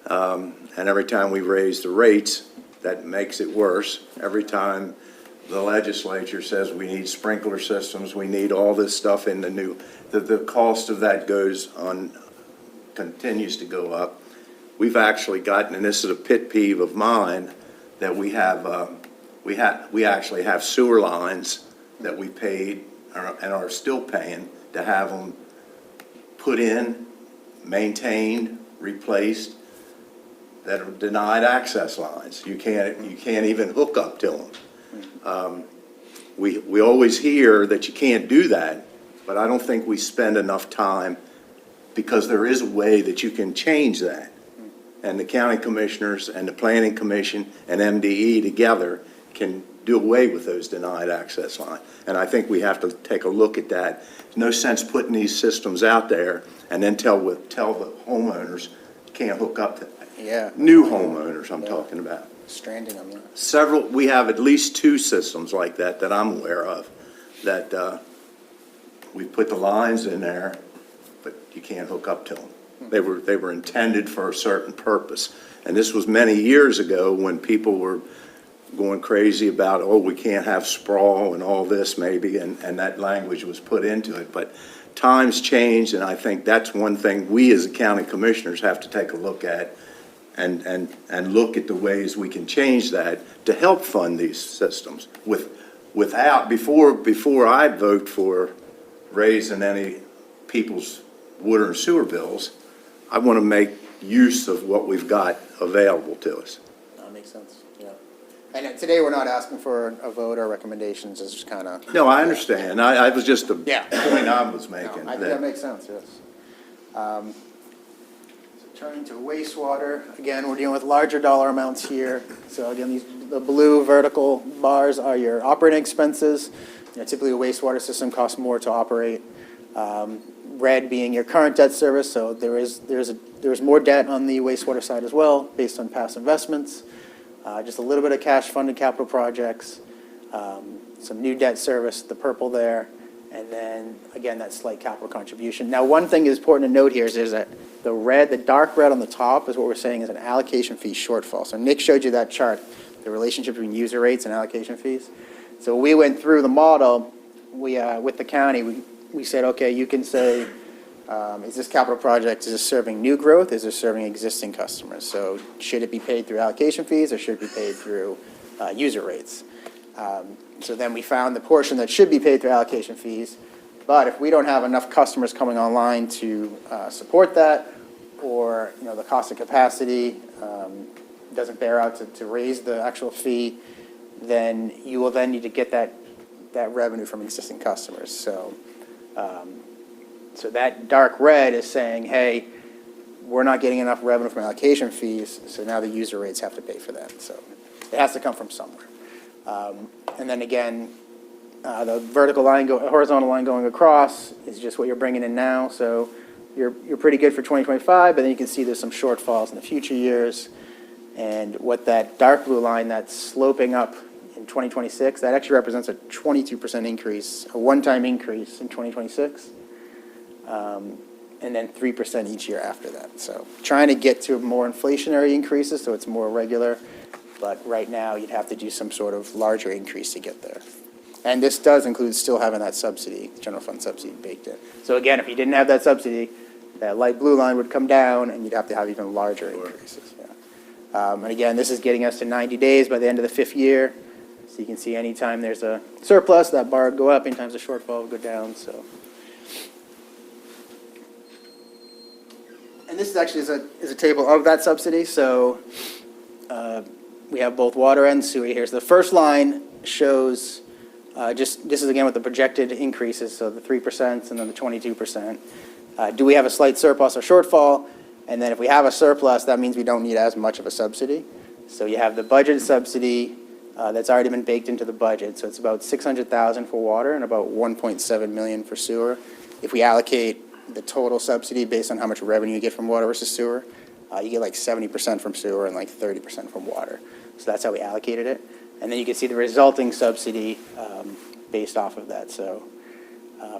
And every time we raise the rates, that makes it worse. Every time the legislature says we need sprinkler systems, we need all this stuff in the cost of that continues to go up. We've actually gotten, and this is a pet peeve of mine, that we actually have sewer lines that we paid and are still paying to have them put in, maintained, replaced, that are denied access lines. You can't even hook up to them. We always hear that you can't do that, but I don't think we spend enough time, because there is a way that you can change that. And the county commissioners and the planning commission and MDE together can do away with those denied access lines. And I think we have to take a look at that. There's no sense putting these systems out there and then tell the homeowners can't hook up to. Yeah. New homeowners I'm talking about. Stranding them, yeah. We have at least 2 systems like that I'm aware of, that we put the lines in there, but you can't hook up to them. They were intended for a certain purpose. And this was many years ago when people were going crazy about, oh, we can't have sprawl and all this maybe, and that language was put into it. But times changed, and I think that's one thing we as county commissioners have to take a look at and look at the ways we can change that to help fund these systems with before I vote for raising any people's water and sewer bills, I want to make use of what we've got available to us. That makes sense, yeah. And today, we're not asking for a vote or recommendations, it's just kind of. No, I understand. I was just the Yeah. point I was making. I think that makes sense, yes. So turning to wastewater, again, we're dealing with larger dollar amounts here. So again, the blue vertical bars are your operating expenses. Typically, a wastewater system costs more to operate. Red being your current debt service, so there's more debt on the wastewater side as well, based on past investments. Just a little bit of cash funded capital projects, some new debt service, the purple there, and then, again, that slight capital contribution. Now, one thing is important to note here is that the dark red on the top is what we're saying is an allocation fee shortfall. So Nick showed you that chart, the relationship between user rates and allocation fees. So we went through the model, with the county, we said, okay, you can say, is this capital project, is this serving new growth, is it serving existing customers? So should it be paid through allocation fees, or should it be paid through user rates? So then we found the portion that should be paid through allocation fees, but if we don't have enough customers coming online to support that, or the cost of capacity doesn't bear out to raise the actual fee, then you will then need to get that revenue from existing customers. So that dark red is saying, hey, we're not getting enough revenue from allocation fees, so now the user rates have to pay for that. So it has to come from somewhere. And then again, the horizontal line going across is just what you're bringing in now. So you're pretty good for 2025, but then you can see there's some shortfalls in the future years. And what that dark blue line that's sloping up in 2026, that actually represents a 22% increase, a one-time increase in 2026. And then 3% each year after that. So trying to get to more inflationary increases so it's more regular. But right now, you'd have to do some sort of larger increase to get there. And this does include still having that subsidy, general fund subsidy baked in. So again, if you didn't have that subsidy, that light blue line would come down and you'd have to have even larger increases. Yeah. And again, this is getting us to 90 days by the end of the fifth year. So you can see anytime there's a surplus, that bar would go up, anytime there's a shortfall would go down. So. And this is actually is a table of that subsidy. So we have both water and sewer here. So the first line shows this is again with the projected increases, so the 3% and then the 22%. Do we have a slight surplus or shortfall? And then if we have a surplus, that means we don't need as much of a subsidy. So you have the budget subsidy that's already been baked into the budget. So it's about $600,000 for water and about $1.7 million for sewer. If we allocate the total subsidy based on how much revenue you get from water versus sewer, you get like 70% from sewer and like 30% from water. So that's how we allocated it. And then you can see the resulting subsidy based off of that. So,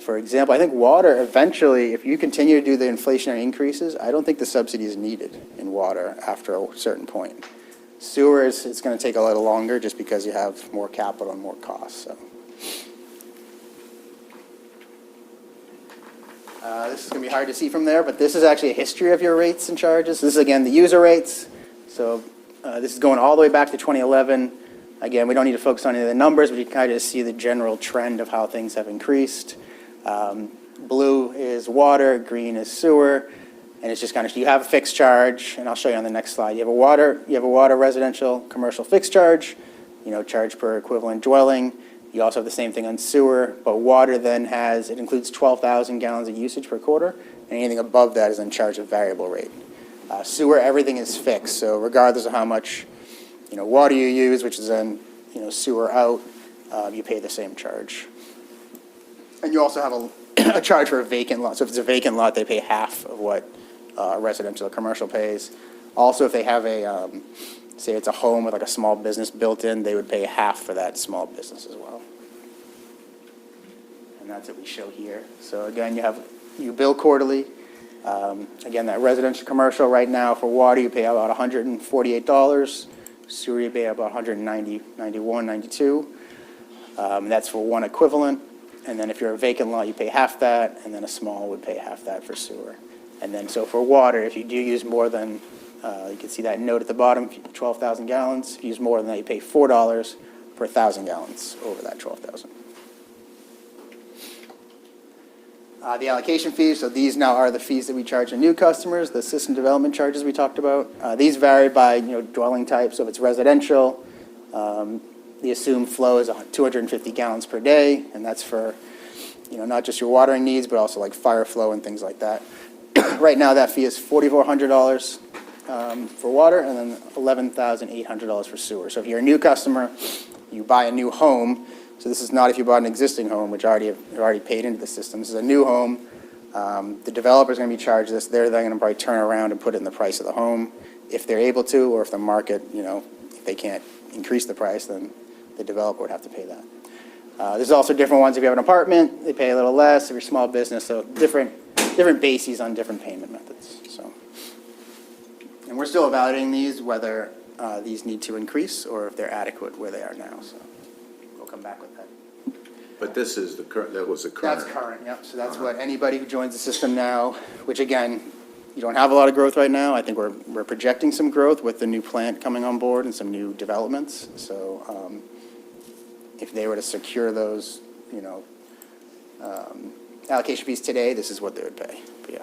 for example, I think water eventually, if you continue to do the inflationary increases, I don't think the subsidy is needed in water after a certain point. Sewer it's going to take a little longer just because you have more capital and more costs. So. This is going to be hard to see from there, but this is actually a history of your rates and charges. This is, again, the user rates. So this is going all the way back to 2011. Again, we don't need to focus on any of the numbers, but you can kind of see the general trend of how things have increased. Blue is water, green is sewer, and it's just kind of, you have a fixed charge, and I'll show you on the next slide. You have a water residential commercial fixed charge, charge per equivalent dwelling. You also have the same thing on sewer, but water then it includes 12,000 gallons of usage per quarter, and anything above that is then charged a variable rate. Sewer, everything is fixed, so regardless of how much water you use, which is then sewer out, you pay the same charge. And you also have a charge for a vacant lot. So if it's a vacant lot, they pay half of what residential or commercial pays. Also, if they have say it's a home with like a small business built in, they would pay half for that small business as well. And that's what we show here. So again, you bill quarterly. Again, that residential commercial right now for water, you pay about $148. Sewer, you pay about $191, $92. That's for one equivalent. And then if you're a vacant lot, you pay half that, and then a small would pay half that for sewer. And then so for water, if you do use more than, you can see that note at the bottom, 12,000 gallons. If you use more than that, you pay $4 per 1,000 gallons over that 12,000. The allocation fees, so these now are the fees that we charge the new customers, the system development charges we talked about. These vary by, dwelling type, so if it's residential, the assumed flow is 250 gallons per day, and that's for, not just your watering needs, but also like fire flow and things like that. Right now, that fee is $4,400 for water, and then $11,800 for sewer. So if you're a new customer, you buy a new home. So this is not if you bought an existing home, which already paid into the system. This is a new home. The developer's going to be charged this. They're then going to probably turn around and put it in the price of the home if they're able to, or if the market, if they can't increase the price, then the developer would have to pay that. There's also different ones. If you have an apartment, they pay a little less. If you're a small business, so different bases on different payment methods. So, and we're still evaluating these, whether these need to increase or if they're adequate where they are now. So we'll come back with that. But this is the current, that was the current. That's current, yep. So that's what anybody who joins the system now, which again, you don't have a lot of growth right now. I think we're projecting some growth with the new plant coming on board and some new developments. So if they were to secure those, allocation fees today, this is what they would pay. But yeah.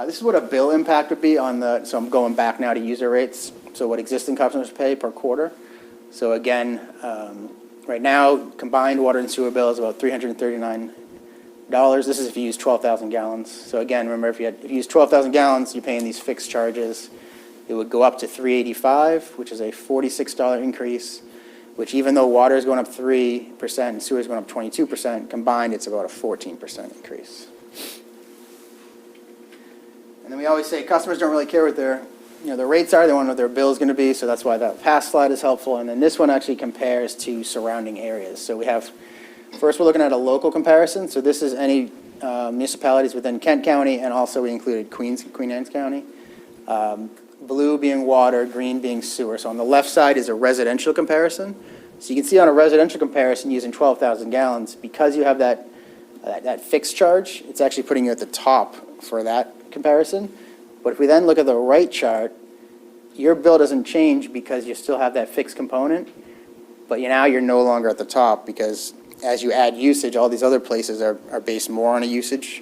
This is what a bill impact would be on the, so I'm going back now to user rates. So what existing customers pay per quarter. So again, right now, combined water and sewer bill is about $339. This is if you use 12,000 gallons. So again, remember, if you use 12,000 gallons, you're paying these fixed charges. It would go up to $385, which is a $46 increase, which even though water is going up 3% and sewer is going up 22%, combined, it's about a 14% increase. And then we always say customers don't really care what their rates are. They want to know what their bill is going to be, so that's why that past slide is helpful. And then this one actually compares to surrounding areas. So we have, first we're looking at a local comparison. So this is any municipalities within Kent County, and also we included Queen Anne's County. Blue being water, green being sewer. So on the left side is a residential comparison. So you can see on a residential comparison using 12,000 gallons, because you have that fixed charge, it's actually putting you at the top for that comparison. But if we then look at the right chart, your bill doesn't change because you still have that fixed component, but now you're no longer at the top because as you add usage, all these other places are based more on a usage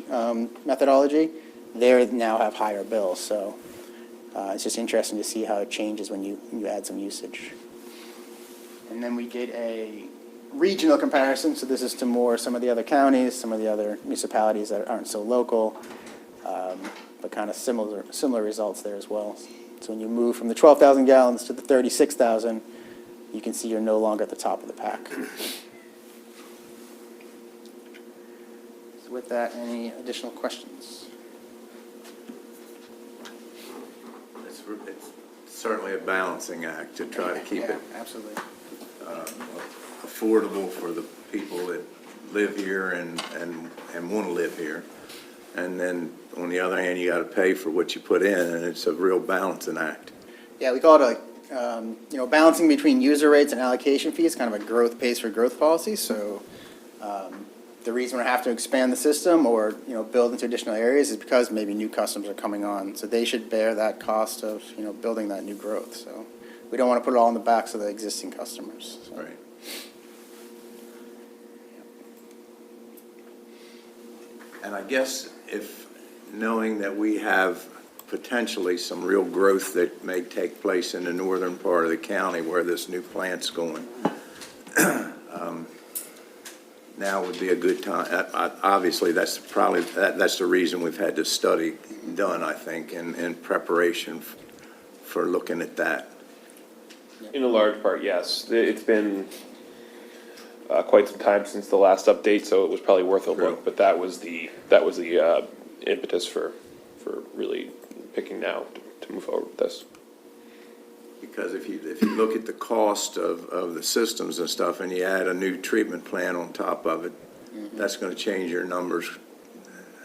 methodology. They now have higher bills, so it's just interesting to see how it changes when you add some usage. And then we did a regional comparison, so this is to some of the other counties, some of the other municipalities that aren't so local, but kind of similar results there as well. So when you move from the 12,000 gallons to the 36,000, you can see you're no longer at the top of the pack. So with that, any additional questions? It's certainly a balancing act to try to keep it absolutely affordable for the people that live here and want to live here. And then on the other hand, you got to pay for what you put in, and it's a real balancing act. Yeah, we call it balancing between user rates and allocation fees, kind of a growth pays for growth policy. So the reason we have to expand the system or build into additional areas is because maybe new customers are coming on, so they should bear that cost of building that new growth. So we don't want to put it all on the backs of the existing customers. So. Right. And I guess if knowing that we have potentially some real growth that may take place in the northern part of the county where this new plant's going, now would be a good time. Obviously, that's the reason we've had this study done, I think, in preparation for looking at that. In a large part, yes. It's been quite some time since the last update, so it was probably worth a look. But that was the impetus for really picking now to move forward with this. Because if you look at the cost of the systems and stuff, and you add a new treatment plant on top of it, that's going to change your numbers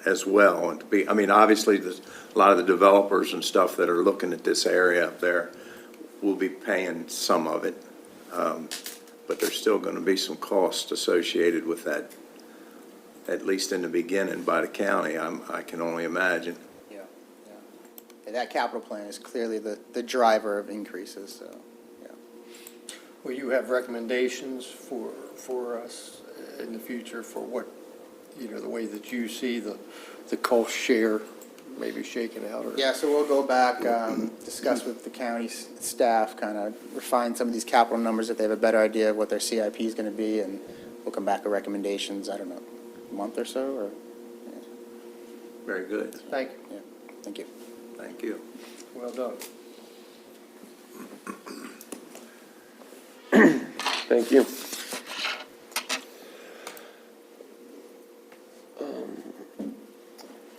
as well. And obviously, a lot of the developers and stuff that are looking at this area up there will be paying some of it, but there's still going to be some cost associated with that, at least in the beginning by the county. I can only imagine. That capital plan is clearly the driver of increases, so, yeah. Will you have recommendations for us in the future for what, the way that you see the cost share maybe shaken out? Or? Yeah, so we'll go back, discuss with the county staff, kind of refine some of these capital numbers if they have a better idea of what their CIP is going to be, and we'll come back with recommendations, I don't know, a month or so, or? Very good. Thank you. Yeah, thank you. Thank you. Well done. Thank you.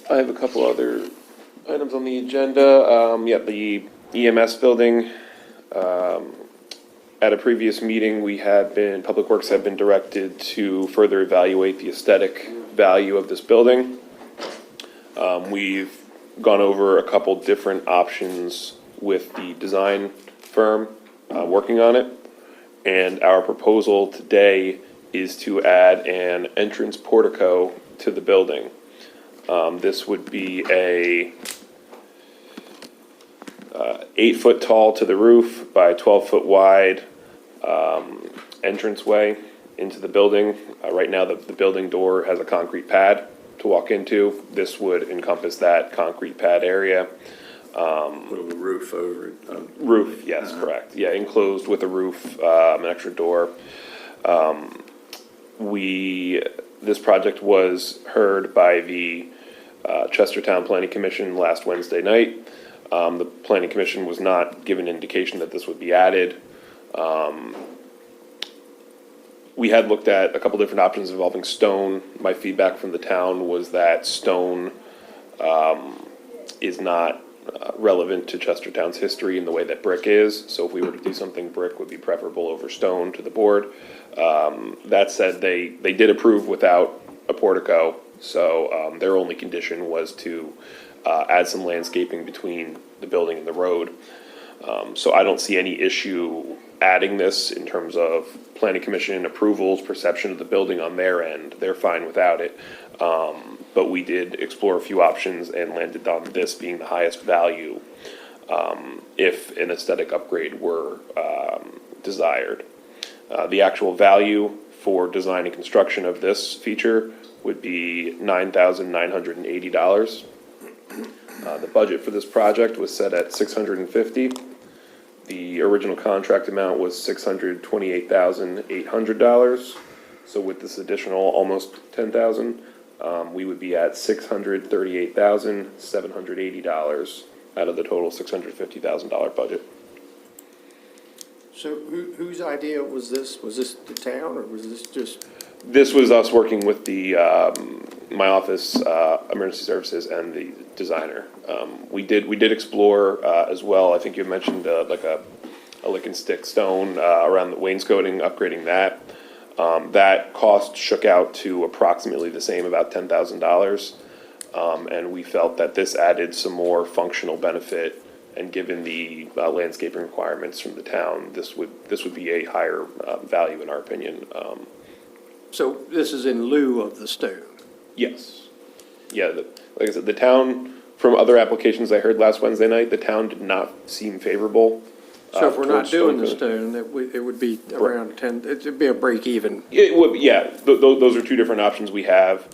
I have a couple other items on the agenda. The EMS building. At a previous meeting, Public Works had been directed to further evaluate the aesthetic value of this building. We've gone over a couple different options with the design firm working on it. And our proposal today is to add an entrance portico to the building. This would be a 8-foot tall to the roof by 12-foot wide entranceway into the building. Right now, the building door has a concrete pad to walk into. This would encompass that concrete pad area. Put a roof over it. Roof, yes, correct. Yeah, enclosed with a roof, an extra door. This project was heard by the Chestertown Planning Commission last Wednesday night. The Planning Commission was not given indication that this would be added. We had looked at a couple different options involving stone. My feedback from the town was that stone is not relevant to Chestertown's history in the way that brick is. So if we were to do something, brick would be preferable over stone to the board. That said, they did approve without a portico. So their only condition was to add some landscaping between the building and the road. So I don't see any issue adding this in terms of planning commission approvals, perception of the building on their end. They're fine without it. But we did explore a few options and landed on this being the highest value if an aesthetic upgrade were desired. The actual value for design and construction of this feature would be $9,980. The budget for this project was set at $650,000. The original contract amount was $628,800. So with this additional almost $10,000, we would be at $638,780 out of the total $650,000 budget. So whose idea was this? Was this the town, or was this just? This was us working with the, my office, emergency services, and the designer. We did explore as well. I think you mentioned like a lick and stick stone around the wainscoting, upgrading that. That cost shook out to approximately the same, about $10,000. And we felt that this added some more functional benefit, and given the landscaping requirements from the town, this would be a higher value in our opinion. So this is in lieu of the stone? Yes. Yeah, like I said, the town, from other applications I heard last Wednesday night, the town did not seem favorable. So if we're not towards doing the stone stone, it would be around 10, it'd be a break even. It would, yeah, those are two different options we have.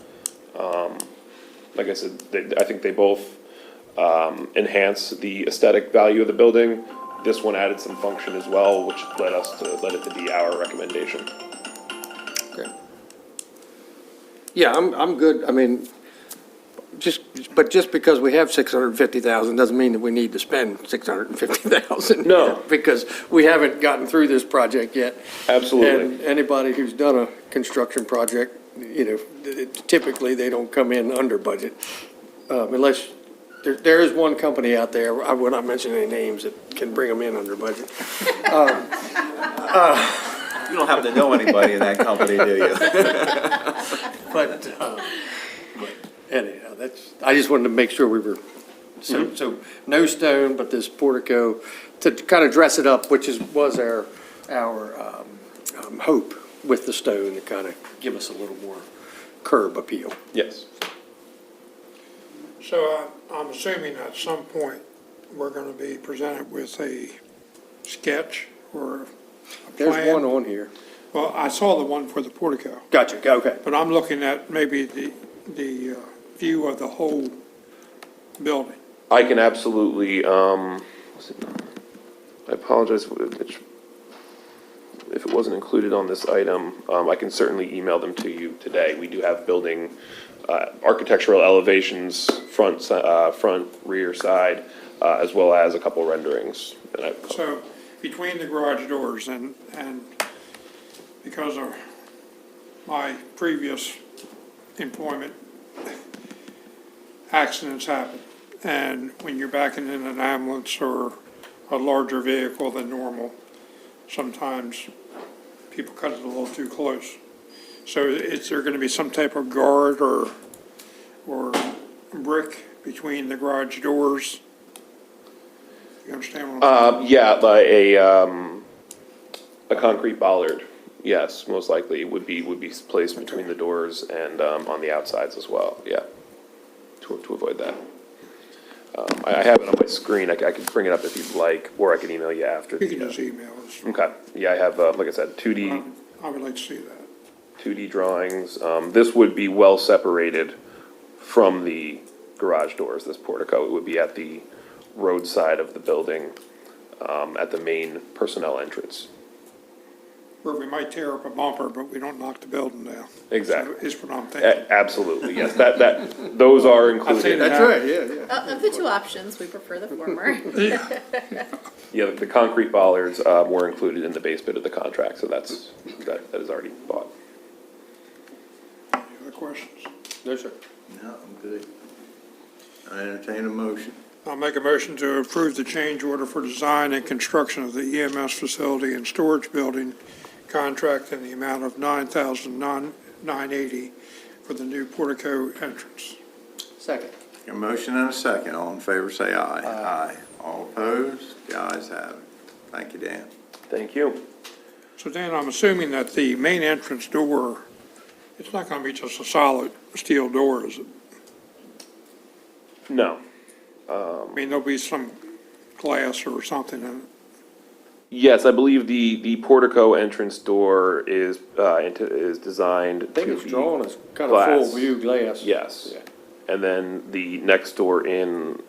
Like I said, I think they both enhance the aesthetic value of the building. This one added some function as well, which led it to be our recommendation. Okay. Yeah, I'm good. I mean, just because we have 650,000 doesn't mean that we need to spend 650,000. No. Because we haven't gotten through this project yet. Absolutely. And anybody who's done a construction project, typically they don't come in under budget. Unless, there is one company out there, I will not mention any names, that can bring them in under budget. You don't happen to know anybody in that company, do you? But anyhow, I just wanted to make sure we were, so no stone, but this portico to kind of dress it up, which was our hope with the stone, to kind of give us a little more curb appeal. Yes. So I'm assuming at some point, we're going to be presented with a sketch or There's plan? one on here. Well, I saw the one for the portico, Gotcha, okay. but I'm looking at maybe the view of the whole building. I can absolutely, I apologize if it wasn't included on this item. I can certainly email them to you today. We do have building, architectural elevations, front, rear, side, as well as a couple renderings. So between the garage doors and because of my previous employment, accidents happen. And when you're backing in an ambulance or a larger vehicle than normal, sometimes people cut it a little too close. So is there going to be some type of guard or brick between the garage doors? You understand what I'm saying? Yeah, like a concrete bollard, yes, most likely would be placed between the doors and, on the outsides as well, yeah, to avoid that. I have it on my screen, I could bring it up if you'd like, or I can email you after. You can just email us. Okay, yeah, I have, like I said, 2D. I would like to see that. 2D drawings. This would be well separated from the garage doors, this portico. It would be at the roadside of the building, at the main personnel entrance. Where we might tear up a bumper, but we don't knock the building down. Exactly. So is what I'm thinking. Absolutely, yes. Those are included. That's right, yeah. Of the two options, we prefer the former. Yeah, the concrete bollards were included in the base bid of the contract, so that is already bought. Any other questions? No, sir. No, I'm good. I entertain a motion. I'll make a motion to approve the change order for design and construction of the EMS facility and storage building contract in the amount of $9,980 for the new portico entrance. Second. A motion and a second. All in favor, say aye. Aye. All opposed? The ayes have it. Thank you, Dan. Thank you. So Dan, I'm assuming that the main entrance door, it's not going to be just a solid steel door, is it? No. I mean, there'll be some glass or something in it. Yes, I believe the portico entrance door is designed to be I think it's drawn as kind of full view glass. Yes. Yeah. And then the next door in,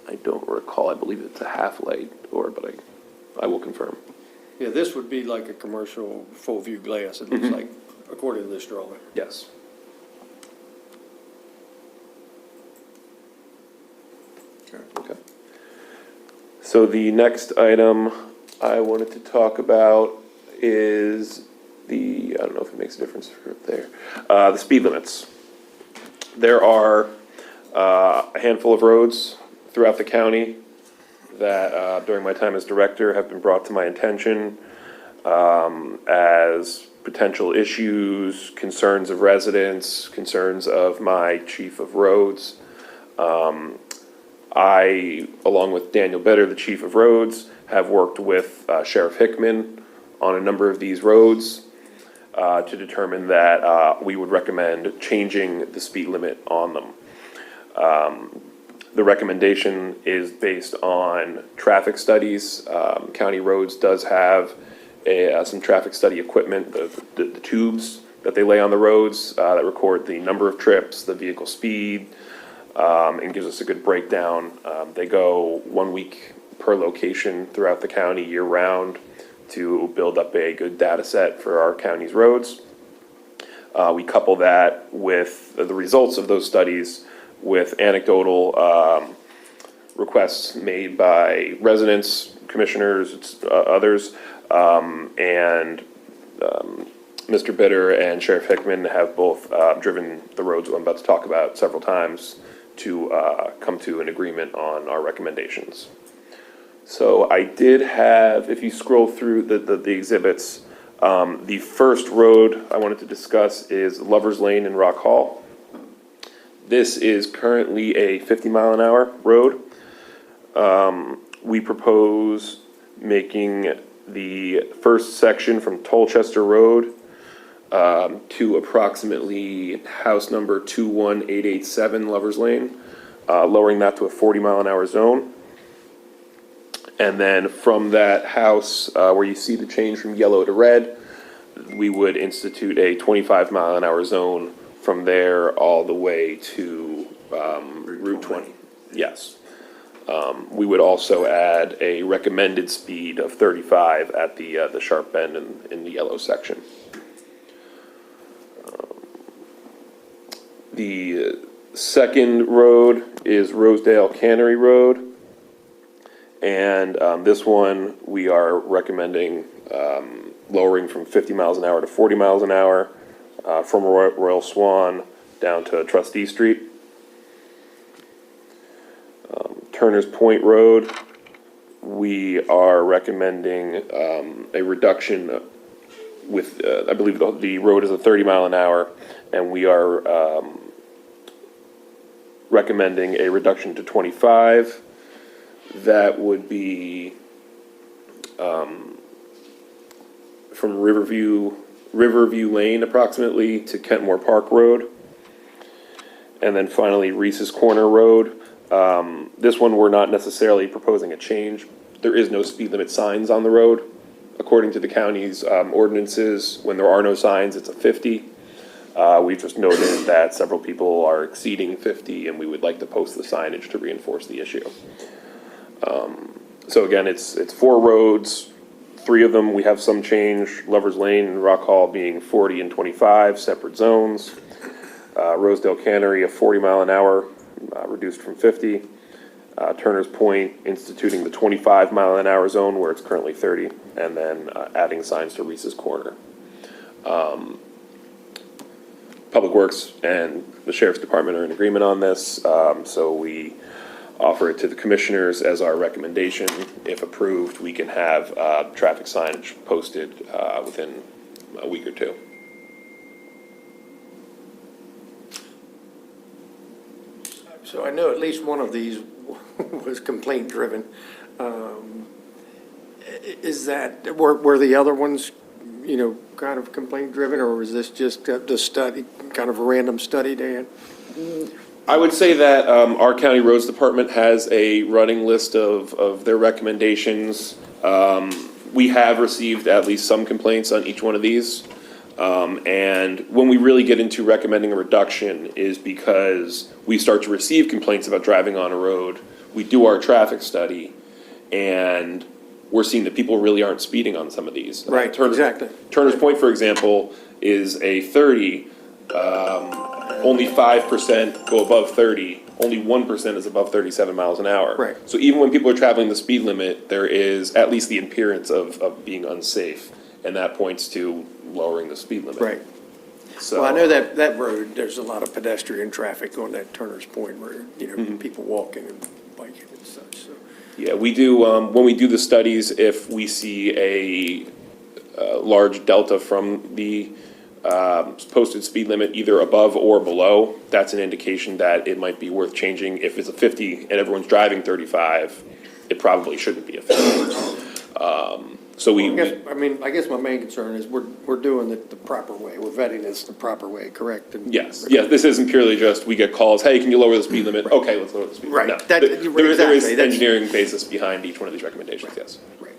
I don't recall, I believe it's a half light door, but I will confirm. Yeah, this would be like a commercial full view glass, it looks like, according to this drawing. Yes. Okay. So the next item I wanted to talk about is I don't know if it makes a difference there, the speed limits. There are a handful of roads throughout the county that during my time as director have been brought to my attention as potential issues, concerns of residents, concerns of my chief of roads. I, along with Daniel Bitter, the chief of roads, have worked with Sheriff Hickman on a number of these roads to determine that we would recommend changing the speed limit on them. The recommendation is based on traffic studies. County Roads does have some traffic study equipment, the tubes that they lay on the roads that record the number of trips, the vehicle speed, and gives us a good breakdown. They go 1 week per location throughout the county year-round to build up a good data set for our county's roads. We couple that with the results of those studies with anecdotal requests made by residents, commissioners, others, and Mr. Bitter and Sheriff Hickman have both driven the roads I'm about to talk about several times to come to an agreement on our recommendations. So I did have, if you scroll through the exhibits, the first road I wanted to discuss is Lover's Lane in Rock Hall. This is currently a 50-mile-an-hour road. We propose making the first section from Tolchester Road to approximately house number 21887 Lover's Lane, lowering that to a 40-mile-an-hour zone. And then from that house, where you see the change from yellow to red, we would institute a 25-mile-an-hour zone from there all the way to Route 20. Yes. We would also add a recommended speed of 35 at the sharp bend in the yellow section. The second road is Rosedale Cannery Road. And this one, we are recommending lowering from 50 miles an hour to 40 miles an hour from Royal Swan down to Trustee Street. Turner's Point Road, we are recommending a reduction with, I believe the road is a 30 mile an hour, and we are recommending a reduction to 25. That would be from Riverview Lane approximately to Kentmore Park Road. And then finally Reese's Corner Road. This one, we're not necessarily proposing a change. There is no speed limit signs on the road. According to the county's ordinances, when there are no signs, it's a 50. We've just noted that several people are exceeding 50, and we would like to post the signage to reinforce the issue. So again, it's 4 roads. 3 of them, we have some change. Lover's Lane and Rock Hall being 40 and 25, separate zones. Rosedale Cannery, a 40 mile an hour, reduced from 50. Turner's Point instituting the 25 mile an hour zone where it's currently 30, and then adding signs to Reese's Corner. Public Works and the Sheriff's Department are in agreement on this, so we offer it to the commissioners as our recommendation. If approved, we can have traffic signage posted within a week or 2. So I know at least one of these was complaint-driven. Is that, were the other ones, kind of complaint-driven, or was this just the study, kind of a random study, Dan? I would say that our county roads department has a running list of their recommendations. We have received at least some complaints on each one of these. And when we really get into recommending a reduction is because we start to receive complaints about driving on a road. We do our traffic study, and we're seeing that people really aren't speeding on some of these. Right, exactly. Turner's Point, for example, is a 30. Only 5% go above 30. Only 1% is above 37 miles an hour. Right. So even when people are traveling the speed limit, there is at least the appearance of being unsafe, and that points to lowering the speed limit. Right. So, Well, I know that road, there's a lot of pedestrian traffic on that Turner's Point Road, people walking and biking and such, so. yeah, we do, when we do the studies, if we see a large delta from the posted speed limit, either above or below, that's an indication that it might be worth changing. If it's a 50 and everyone's driving 35, it probably shouldn't be a 50. So I guess my main concern is we're doing it the proper way. We're vetting this the proper way, correct? And yes, this isn't purely just, we get calls, hey, can you lower the speed limit? Okay, let's lower the speed limit. Right. No, there is engineering basis behind each one of these recommendations, yes. Right.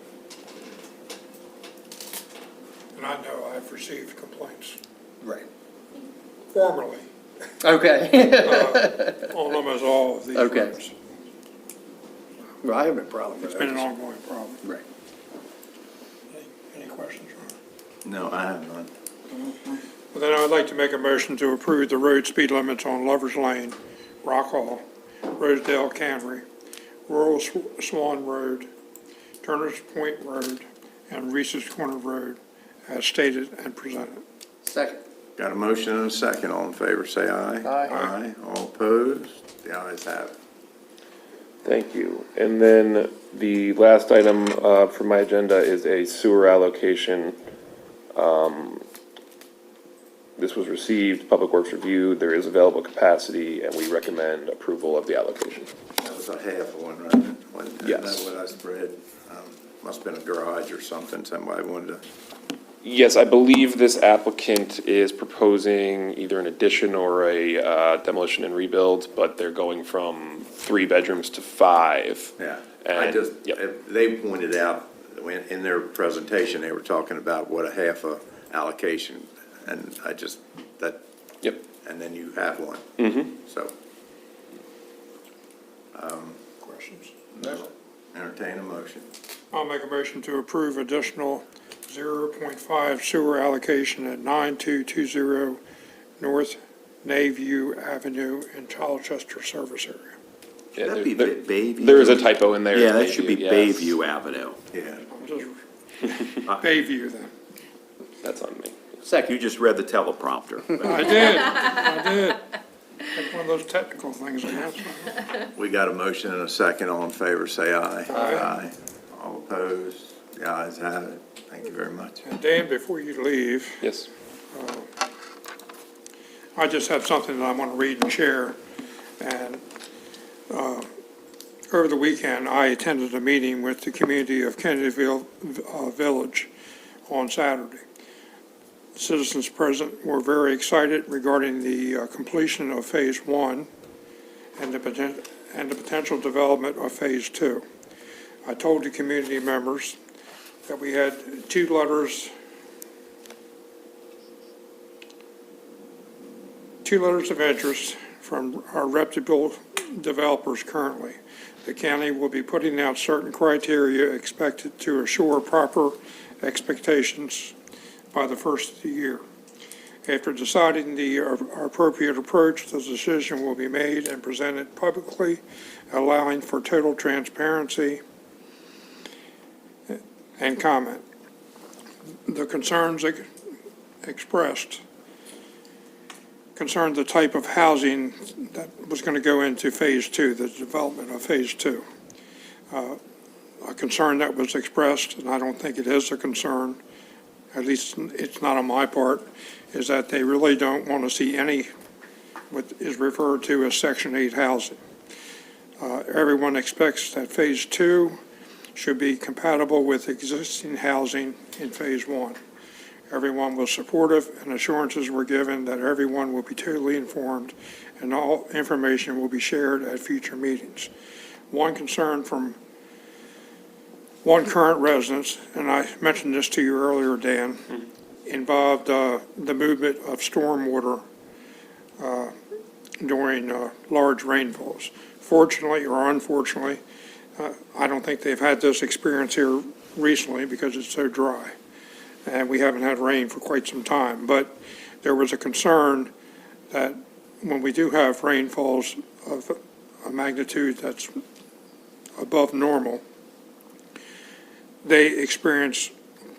And I know I've received complaints Right. formally Okay. on almost all of these Okay. roads. Well, I have no problem with It's it. been an ongoing problem. Right. Any questions, Ron? No, I have none. Well, then I would like to make a motion to approve the road speed limits on Lover's Lane, Rock Hall, Rosedale Cannery, Royal Swan Road, Turner's Point Road, and Reese's Corner Road as stated and presented. Second. Got a motion and a second. All in favor, say aye. Aye. Aye. All opposed? The ayes have it. Thank you. And then the last item for my agenda is a sewer allocation. This was received, Public Works reviewed, there is available capacity, and we recommend approval of the allocation. That was a half one, right? Yes. That's what I spread. Must've been a garage or something. Somebody wanted to Yes, I believe this applicant is proposing either an addition or a demolition and rebuild, but they're going from 3 bedrooms to 5. Yeah, Yep. they pointed out, in their presentation, they were talking about what a half a allocation, and Yep. and then you have one, so. Questions? No. Entertain a motion. I'll make a motion to approve additional 0.5 sewer allocation at 9220 North Naview Avenue in Chichester Service Area. Yeah, That'd be there- Bayview. There is a typo in there. Yeah, that should be yes. Bayview Avenue. Yeah. Just Bayview then. That's on me. You just read the teleprompter. I did. Like one of those technical things, I guess. We got a motion and a second. All in favor, say aye. Aye. All opposed? The ayes have it. Thank you very much. And Dan, before you leave, Yes. I just have something that I want to read and share. And over the weekend, I attended a meeting with the community of Kennedyville Village on Saturday. Citizens present were very excited regarding the completion of Phase 1 and the potential development of Phase 2. I told the community members that we had two letters of interest from our reputable developers currently. The county will be putting out certain criteria expected to assure proper expectations by the first of the year. After deciding the appropriate approach, the decision will be made and presented publicly, allowing for total transparency and comment. The concerns expressed concerned the type of housing that was going to go into Phase 2, the development of Phase 2. A concern that was expressed, and I don't think it is a concern, at least it's not on my part, is that they really don't want to see any what is referred to as Section 8 housing. Everyone expects that Phase 2 should be compatible with existing housing in Phase 1. Everyone was supportive, and assurances were given that everyone will be totally informed and all information will be shared at future meetings. One concern from one current resident, and I mentioned this to you earlier, Dan, involved the movement of stormwater during large rainfalls. Fortunately or unfortunately, I don't think they've had this experience here recently because it's so dry. And we haven't had rain for quite some time. But there was a concern that when we do have rainfalls of a magnitude that's above normal, they experience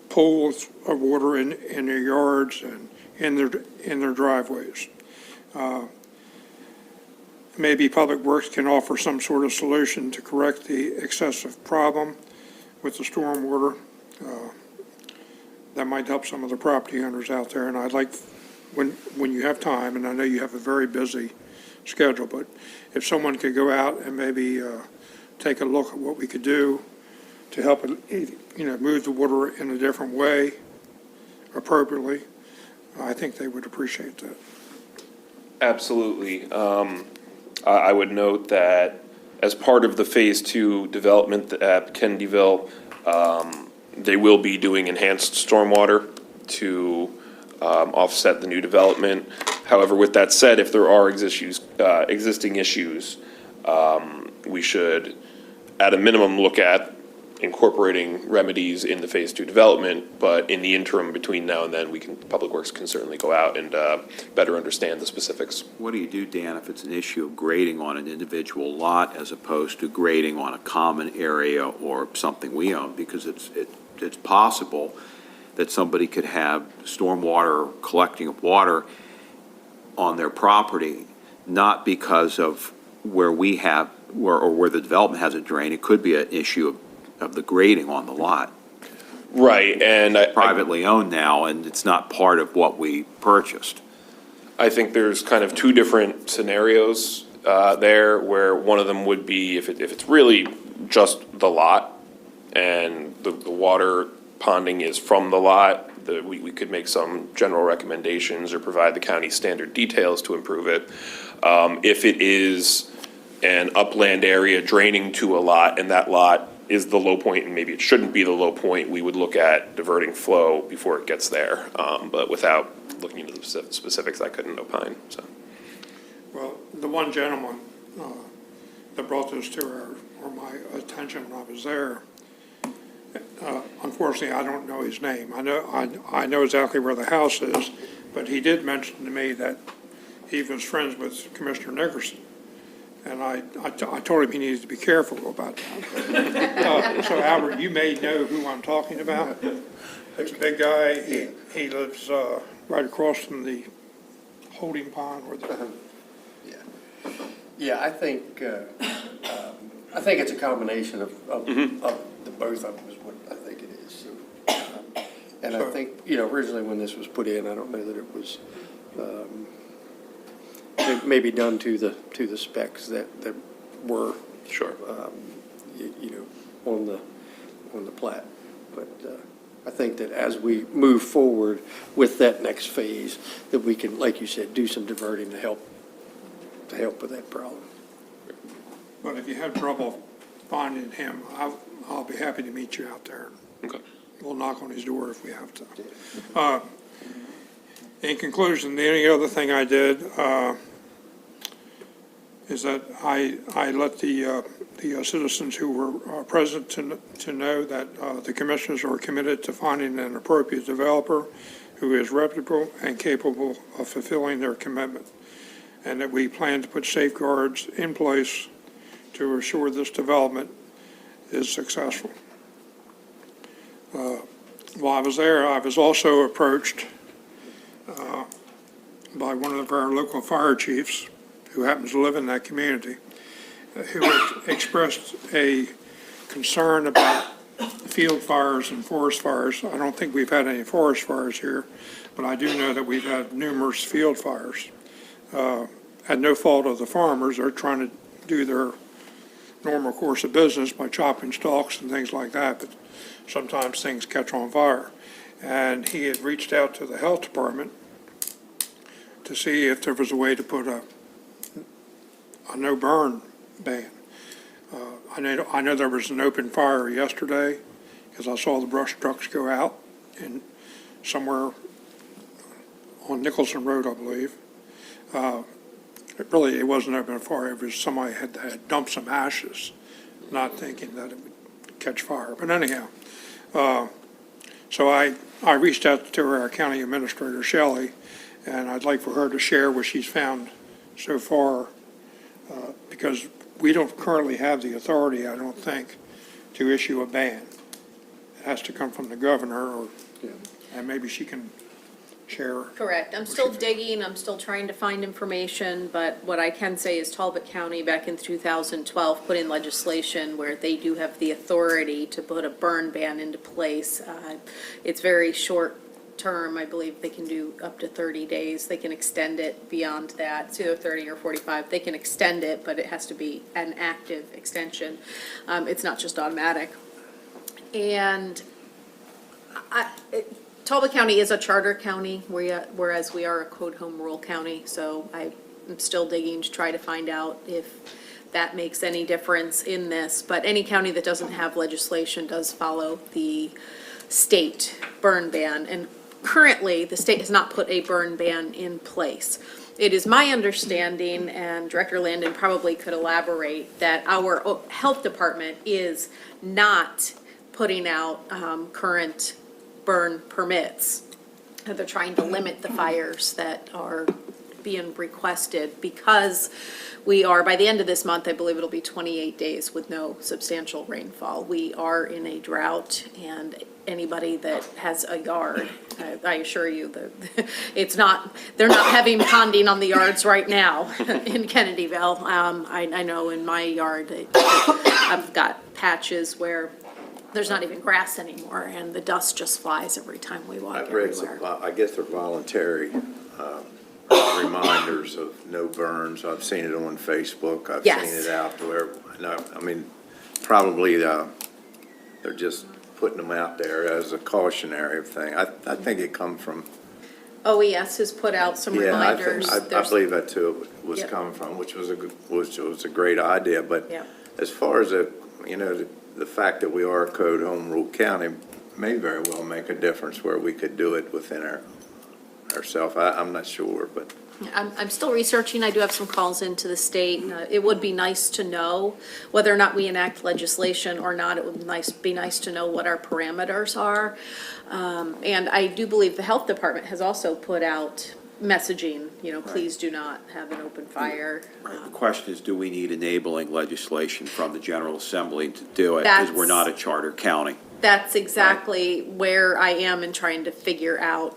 pools of water in their yards and in their driveways. Maybe Public Works can offer some sort of solution to correct the excessive problem with the stormwater. That might help some of the property owners out there. And I'd like, when you have time, and I know you have a very busy schedule, but if someone could go out and maybe take a look at what we could do to help, move the water in a different way appropriately, I think they would appreciate that. Absolutely. I would note that as part of the Phase 2 development at Kennedyville, they will be doing enhanced stormwater to offset the new development. However, with that said, if there are existing issues, we should, at a minimum, look at incorporating remedies in the Phase 2 development, but in the interim between now and then, Public Works can certainly go out and better understand the specifics. What do you do, Dan, if it's an issue of grading on an individual lot as opposed to grading on a common area or something we own? Because it's possible that somebody could have stormwater collecting of water on their property, not because of where we have, or where the development has a drain. It could be an issue of the grading on the lot. Right, and privately owned now, and it's not part of what we purchased. I think there's kind of two different scenarios there, where one of them would be if it's really just the lot and the water ponding is from the lot, we could make some general recommendations or provide the county standard details to improve it. If it is an upland area draining to a lot, and that lot is the low point, and maybe it shouldn't be the low point, we would look at diverting flow before it gets there. But without looking into the specifics, I couldn't opine, so. Well, the one gentleman that brought this to my attention when I was there, unfortunately, I don't know his name. I know exactly where the house is, but he did mention to me that he was friends with Commissioner Nickerson. And I told him he needed to be careful about that. So Albert, you may know who I'm talking about. It's a big guy. He lives right across from the holding pond where the. Yeah, I think it's a combination of the both of them is what I think it is. And I think, originally when this was put in, I don't know that it was, maybe done to the specs that were. Sure. On the plat. But I think that as we move forward with that next phase, that we can, like you said, do some diverting to help with that problem. But if you have trouble finding him, I'll be happy to meet you out there. Okay. We'll knock on his door if we have to. In conclusion, the only other thing I did is that I let the citizens who were present to know that the commissioners are committed to finding an appropriate developer who is reputable and capable of fulfilling their commitment, and that we plan to put safeguards in place to assure this development is successful. While I was there, I was also approached by one of our local fire chiefs who happens to live in that community, who has expressed a concern about field fires and forest fires. I don't think we've had any forest fires here, but I do know that we've had numerous field fires. At no fault of the farmers. They're trying to do their normal course of business by chopping stalks and things like that, but sometimes things catch on fire. And he had reached out to the health department to see if there was a way to put a no burn ban. I know there was an open fire yesterday because I saw the brush trucks go out in somewhere on Nicholson Road, I believe. It wasn't open fire. It was somebody had dumped some ashes, not thinking that it would catch fire. But anyhow, so I reached out to our county administrator, Shelley, and I'd like for her to share what she's found so far, because we don't currently have the authority, I don't think, to issue a ban. It has to come from the governor, and maybe she can share. Correct. I'm still digging, I'm still trying to find information, but what I can say is Talbot County back in 2012 put in legislation where they do have the authority to put a burn ban into place. It's very short term. I believe they can do up to 30 days. They can extend it beyond that. It's either 30 or 45. They can extend it, but it has to be an active extension. It's not just automatic. And Talbot County is a charter county, whereas we are a code home rule county, so I'm still digging to try to find out if that makes any difference in this. But any county that doesn't have legislation does follow the state burn ban, and currently, the state has not put a burn ban in place. It is my understanding, and Director Landon probably could elaborate, that our health department is not putting out current burn permits. They're trying to limit the fires that are being requested because we are, by the end of this month, I believe it'll be 28 days with no substantial rainfall. We are in a drought, and anybody that has a yard, I assure you that they're not having ponding on the yards right now in Kennedyville. I know in my yard, I've got patches where there's not even grass anymore, and the dust just flies every time we walk I've read everywhere. some, I guess they're voluntary reminders of no burns. I've seen it on Facebook. I've Yes. seen it out where, probably they're just putting them out there as a cautionary thing. I think it come from, OES has put out some yeah, reminders. I There's- believe that too was Yep. coming from, which was a great idea. But Yep. as far as the fact that we are a code home rule county may very well make a difference where we could do it within ourselves. I'm not sure, but. I'm still researching. I do have some calls into the state. It would be nice to know whether or not we enact legislation or not. It would be nice to know what our parameters are. And I do believe the health department has also put out messaging, please do not have an open fire. The question is, do we need enabling legislation from the General Assembly to do it? Because we're not a charter county. That's exactly where I am in trying to figure out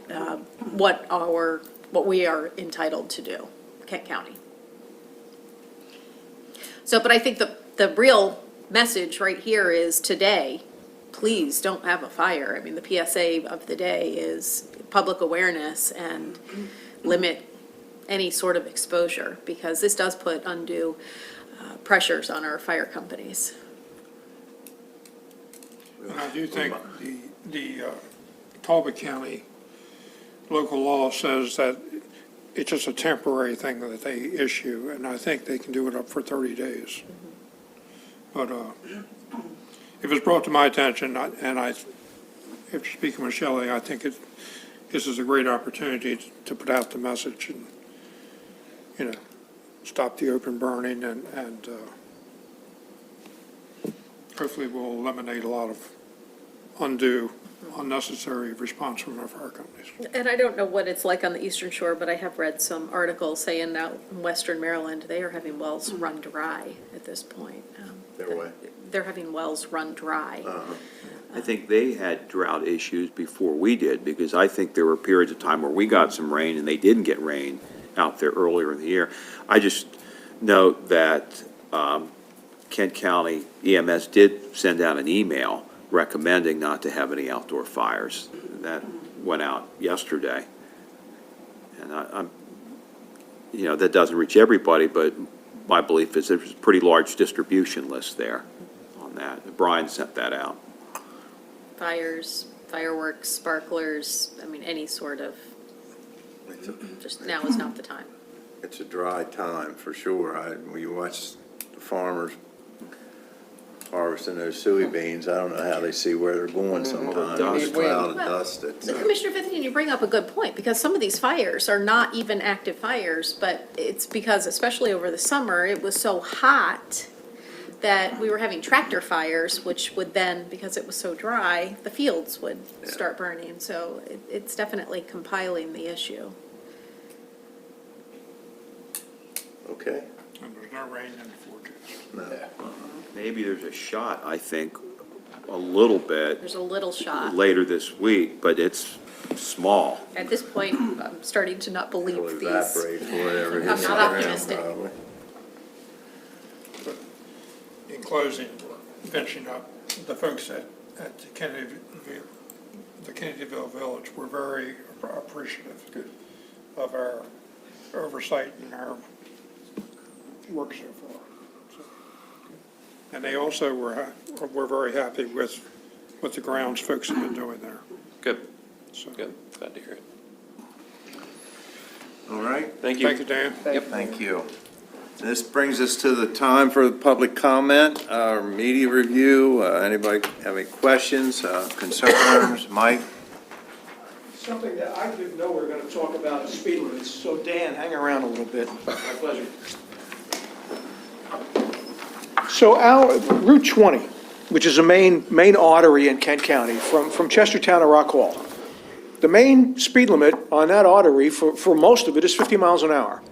what we are entitled to do, Kent County. So, but I think the real message right here is today, please don't have a fire. I mean, the PSA of the day is public awareness and limit any sort of exposure, because this does put undue pressures on our fire companies. And I do think the Talbot County local law says that it's just a temporary thing that they issue, and I think they can do it up for 30 days. But if it's brought to my attention, if you're speaking with Shelley, I think this is a great opportunity to put out the message and, stop the open burning and hopefully we'll eliminate a lot of undue, unnecessary response from our fire companies. And I don't know what it's like on the Eastern Shore, but I have read some articles saying out in Western Maryland, they are having wells run dry at this point. They're having wells run dry. I think they had drought issues before we did, because I think there were periods of time where we got some rain and they didn't get rain out there earlier in the year. I just note that Kent County EMS did send out an email recommending not to have any outdoor fires. That went out yesterday. And that doesn't reach everybody, but my belief is there's a pretty large distribution list there on that. Brian sent that out. Fires, fireworks, sparklers, I mean, any sort of, just now is not the time. It's a dry time for sure. When you watch the farmers harvesting those soybeans, I don't know how they see where they're going sometimes. It's a cloud of dust. So Commissioner Fithian, you bring up a good point, because some of these fires are not even active fires, but it's because, especially over the summer, it was so hot that we were having tractor fires, which would then, because it was so dry, the fields would start burning. So it's definitely compiling the issue. Okay. And there's no rain in the forecast. No. Maybe there's a shot, I think, a little bit There's a little shot. later this week, but it's small. At this point, I'm starting to not believe It'll these. evaporate for whatever I'm hits not the ground, optimistic. probably. In closing, finishing up, the folks at the Kennedyville Village were very appreciative of our oversight and our work so far. And they also were very happy with what the grounds folks have been doing there. Good. So, Good. Glad to hear it. All right. Thank you. thank you, Dan. Thank you. This brings us to the time for the public comment, our media review. Anybody have any questions, concerns? Mike? Something that I didn't know we were going to talk about is speed limits, so Dan, hang around a little bit. My pleasure. So our Route 20, which is a main artery in Kent County, from Chestertown to Rock Hall, the main speed limit on that artery for most of it is 50 miles an hour.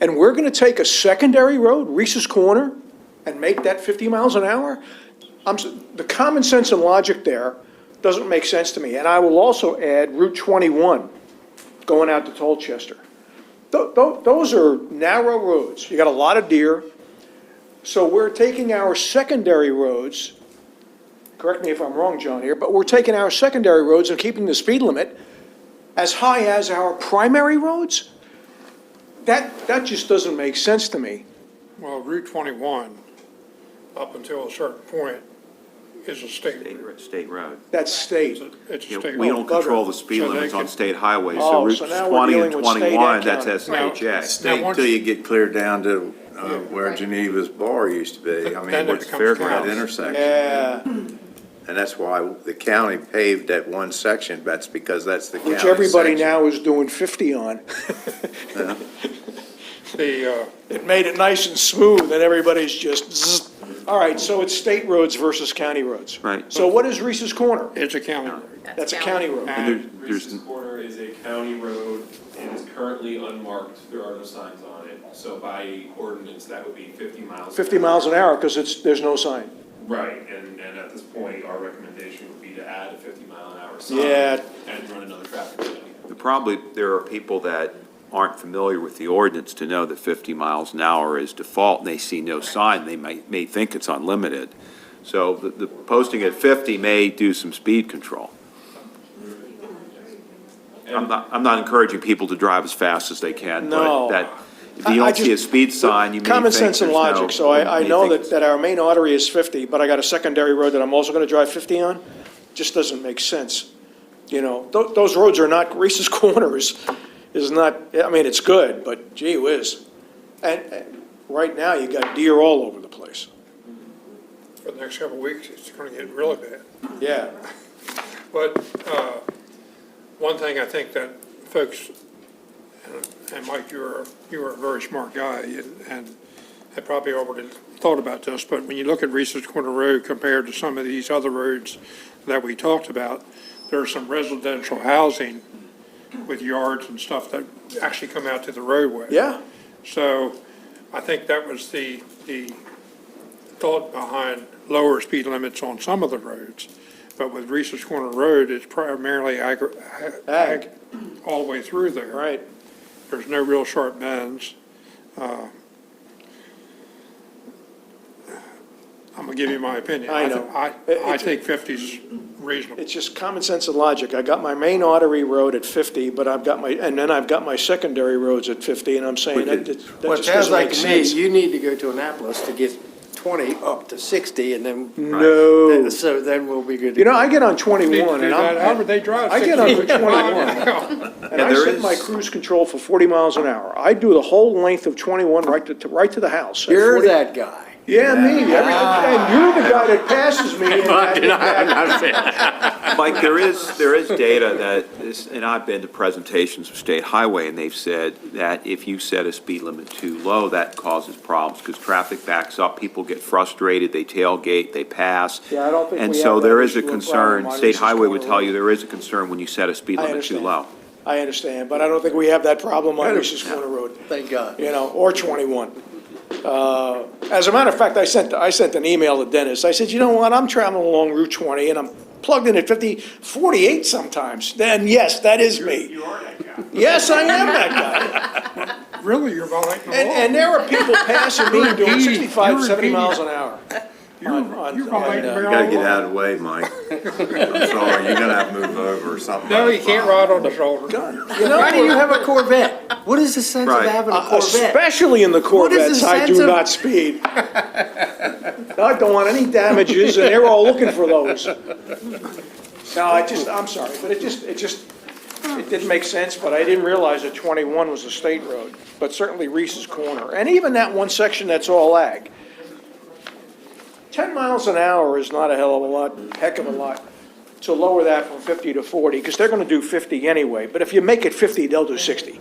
And we're going to take a secondary road, Reese's Corner, and make that 50 miles an hour? The common sense and logic there doesn't make sense to me. And I will also add Route 21 going out to Tolchester. Those are narrow roads. You got a lot of deer. So we're taking our secondary roads, correct me if I'm wrong, John, here, but we're taking our secondary roads and keeping the speed limit as high as our primary roads? That just doesn't make sense to me. Well, Route 21, up until a certain point, is a state road. State road. That's state. It's a You know, state we road. don't control the So speed they limits on can- state highways, Oh, so Route so now we're 20 and dealing with state and 21, that's county. SHA. Stay once- till you get clear down to where Geneva's bar used to be. I Then mean, it where the becomes fairground county. intersection. Yeah, And that's why the county paved that one section. That's because that's the county which everybody section. now is doing 50 on. Yeah. It made it nice and smooth, and everybody's just zzz. All right, so it's state roads versus county roads. Right. So what is Reese's Corner? It's a county road. That's a county road. And there's, Reese's Corner is a county road and is currently unmarked. There are no signs on it. So by ordinance, that would be 50 miles. 50 miles an hour, because there's no sign. Right, and at this point, our recommendation would be to add a 50-mile-an-hour sign. Yeah. And run another traffic study. probably, there are people that aren't familiar with the ordinance to know that 50 miles an hour is default, and they see no sign, they may think it's unlimited. So the posting at 50 may do some speed control. I'm not encouraging people to drive as fast as they can, No. but that, if you don't see a speed sign, you may think Common sense and there's no- logic, so I you know think that our main artery is 50, but I got a secondary road that I'm also gonna drive 50 on. Just doesn't make sense. You know, those roads are not, Reese's Corner is not, I mean, it's good, but gee whiz. And right now, you got deer all over the place. For the next couple of weeks, it's gonna get really bad. Yeah. But, one thing I think that folks, and Mike, you're a very smart guy, and had probably already thought about this, but when you look at Reese's Corner Road compared to some of these other roads that we talked about, there's some residential housing with yards and stuff that actually come out to the roadway. Yeah. So I think that was the thought behind lower speed limits on some of the roads. But with Reese's Corner Road, it's primarily ag all the way through there. Right. There's no real sharp bends. I'm gonna give you my opinion. I know. I think 50's reasonable. It's just common sense and logic. I got my main artery road at 50, but and then I've got my secondary roads at 50, and I'm saying that Well, it just sounds doesn't like make to me, sense. you need to go to Annapolis to get 20 up to 60, and then. No. So then we'll be good. You know, I get on Need to 21, do and that. How would they drive? I get on 60 the 21, now? and I set my cruise control for 40 miles an hour. I do the whole length of 21 right to the house. at You're 40. that guy. Yeah, me. And you're the guy that passes me. Mike, there is data that is, and I've been to presentations of State Highway, and they've said that if you set a speed limit too low, that causes problems, because traffic backs up, people get frustrated, they tailgate, they pass. Yeah, I don't think And we so have that there is a issue or concern, problem on State Reese's Highway would Corner tell Road. you there is a concern when you set a speed I limit too understand. low. I understand, but I don't think we have that problem on Reese's Corner Road. Thank God. You know, or 21. As a matter of fact, I sent an email to Dennis. I said, you know what, I'm traveling along Route 20, and I'm plugged in at 50, 48 sometimes. Then, yes, that is me. You are that guy. Yes, I am that guy. Really, you're violating the law? And there are people passing me You're doing impeding. 65, You're 70 miles impeding. an hour. You're violating You gotta get out of the way, Mike. I'm sorry, you're gonna have to move over or something. No, you can't ride on the shoulder. You know, Why do you have a Corvette? What is the sense of Right. having a Corvette? especially in the What is Corvettes, the I sense do of- not speed. I don't want any damages, and they're all looking for those. No, I'm sorry, but it didn't make sense, but I didn't realize that 21 was a state road, but certainly Reese's Corner, and even that one section that's all ag. 10 miles an hour is not a heck of a lot, to lower that from 50 to 40, because they're gonna do 50 anyway, but if you make it 50, they'll do 60.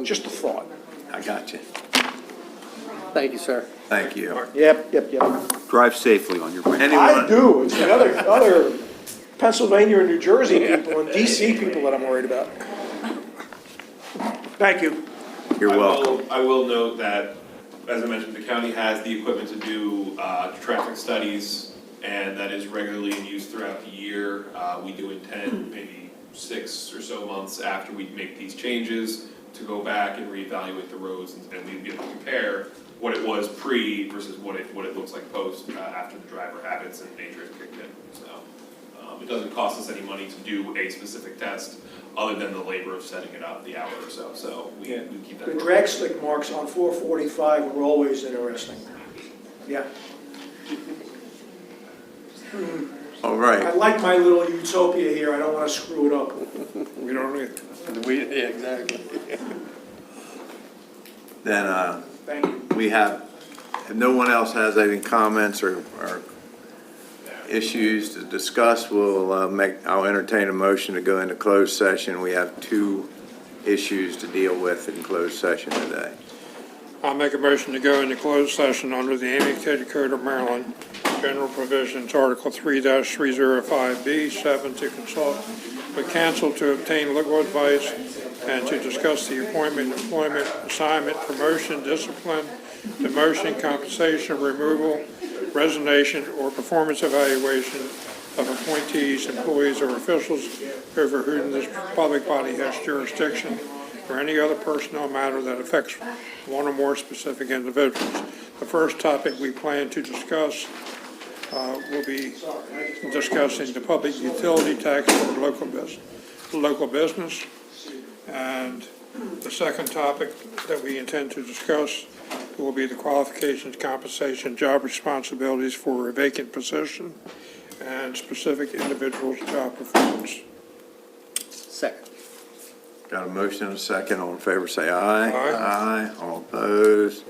Just a thought. I got you. Thank you, sir. Thank you. Yep. Drive safely on your way. I do, it's the other Pennsylvania and New Jersey people and DC people that I'm worried about. Thank you. You're welcome. I will note that, as I mentioned, the county has the equipment to do traffic studies, and that is regularly in use throughout the year. We do intend, maybe 6 or so months after we make these changes, to go back and reevaluate the roads, and we'd be able to compare what it was pre versus what it looks like post, after the driver habits and nature has kicked in. So it doesn't cost us any money to do a specific test, other than the labor of setting it up, the hour or so. So we keep that. The drag stick marks on 445 were always interesting. Yeah. All I right, like my little utopia here, I don't want to screw it up. We don't either. Exactly. then Thank you. we have, if no one else has any comments or issues to discuss, I'll entertain a motion to go into closed session. We have 2 issues to deal with in closed session today. I'll make a motion to go into closed session under the Annotated Code of Maryland, General Provisions, Article 3-305B7, to consult with counsel to obtain legal advice and to discuss the appointment, employment, assignment, promotion, discipline, demotion, compensation, removal, resignation, or performance evaluation of appointees, employees, or officials over whom this public body has jurisdiction, or any other personnel matter that affects one or more specific individuals. The first topic we plan to discuss will be discussing the public utility tax for local business. And the second topic that we intend to discuss will be the qualifications, compensation, job responsibilities for a vacant position and specific individuals' job performance. Second. Got a motion and a second. All in favor, say aye. Aye. Aye. All opposed?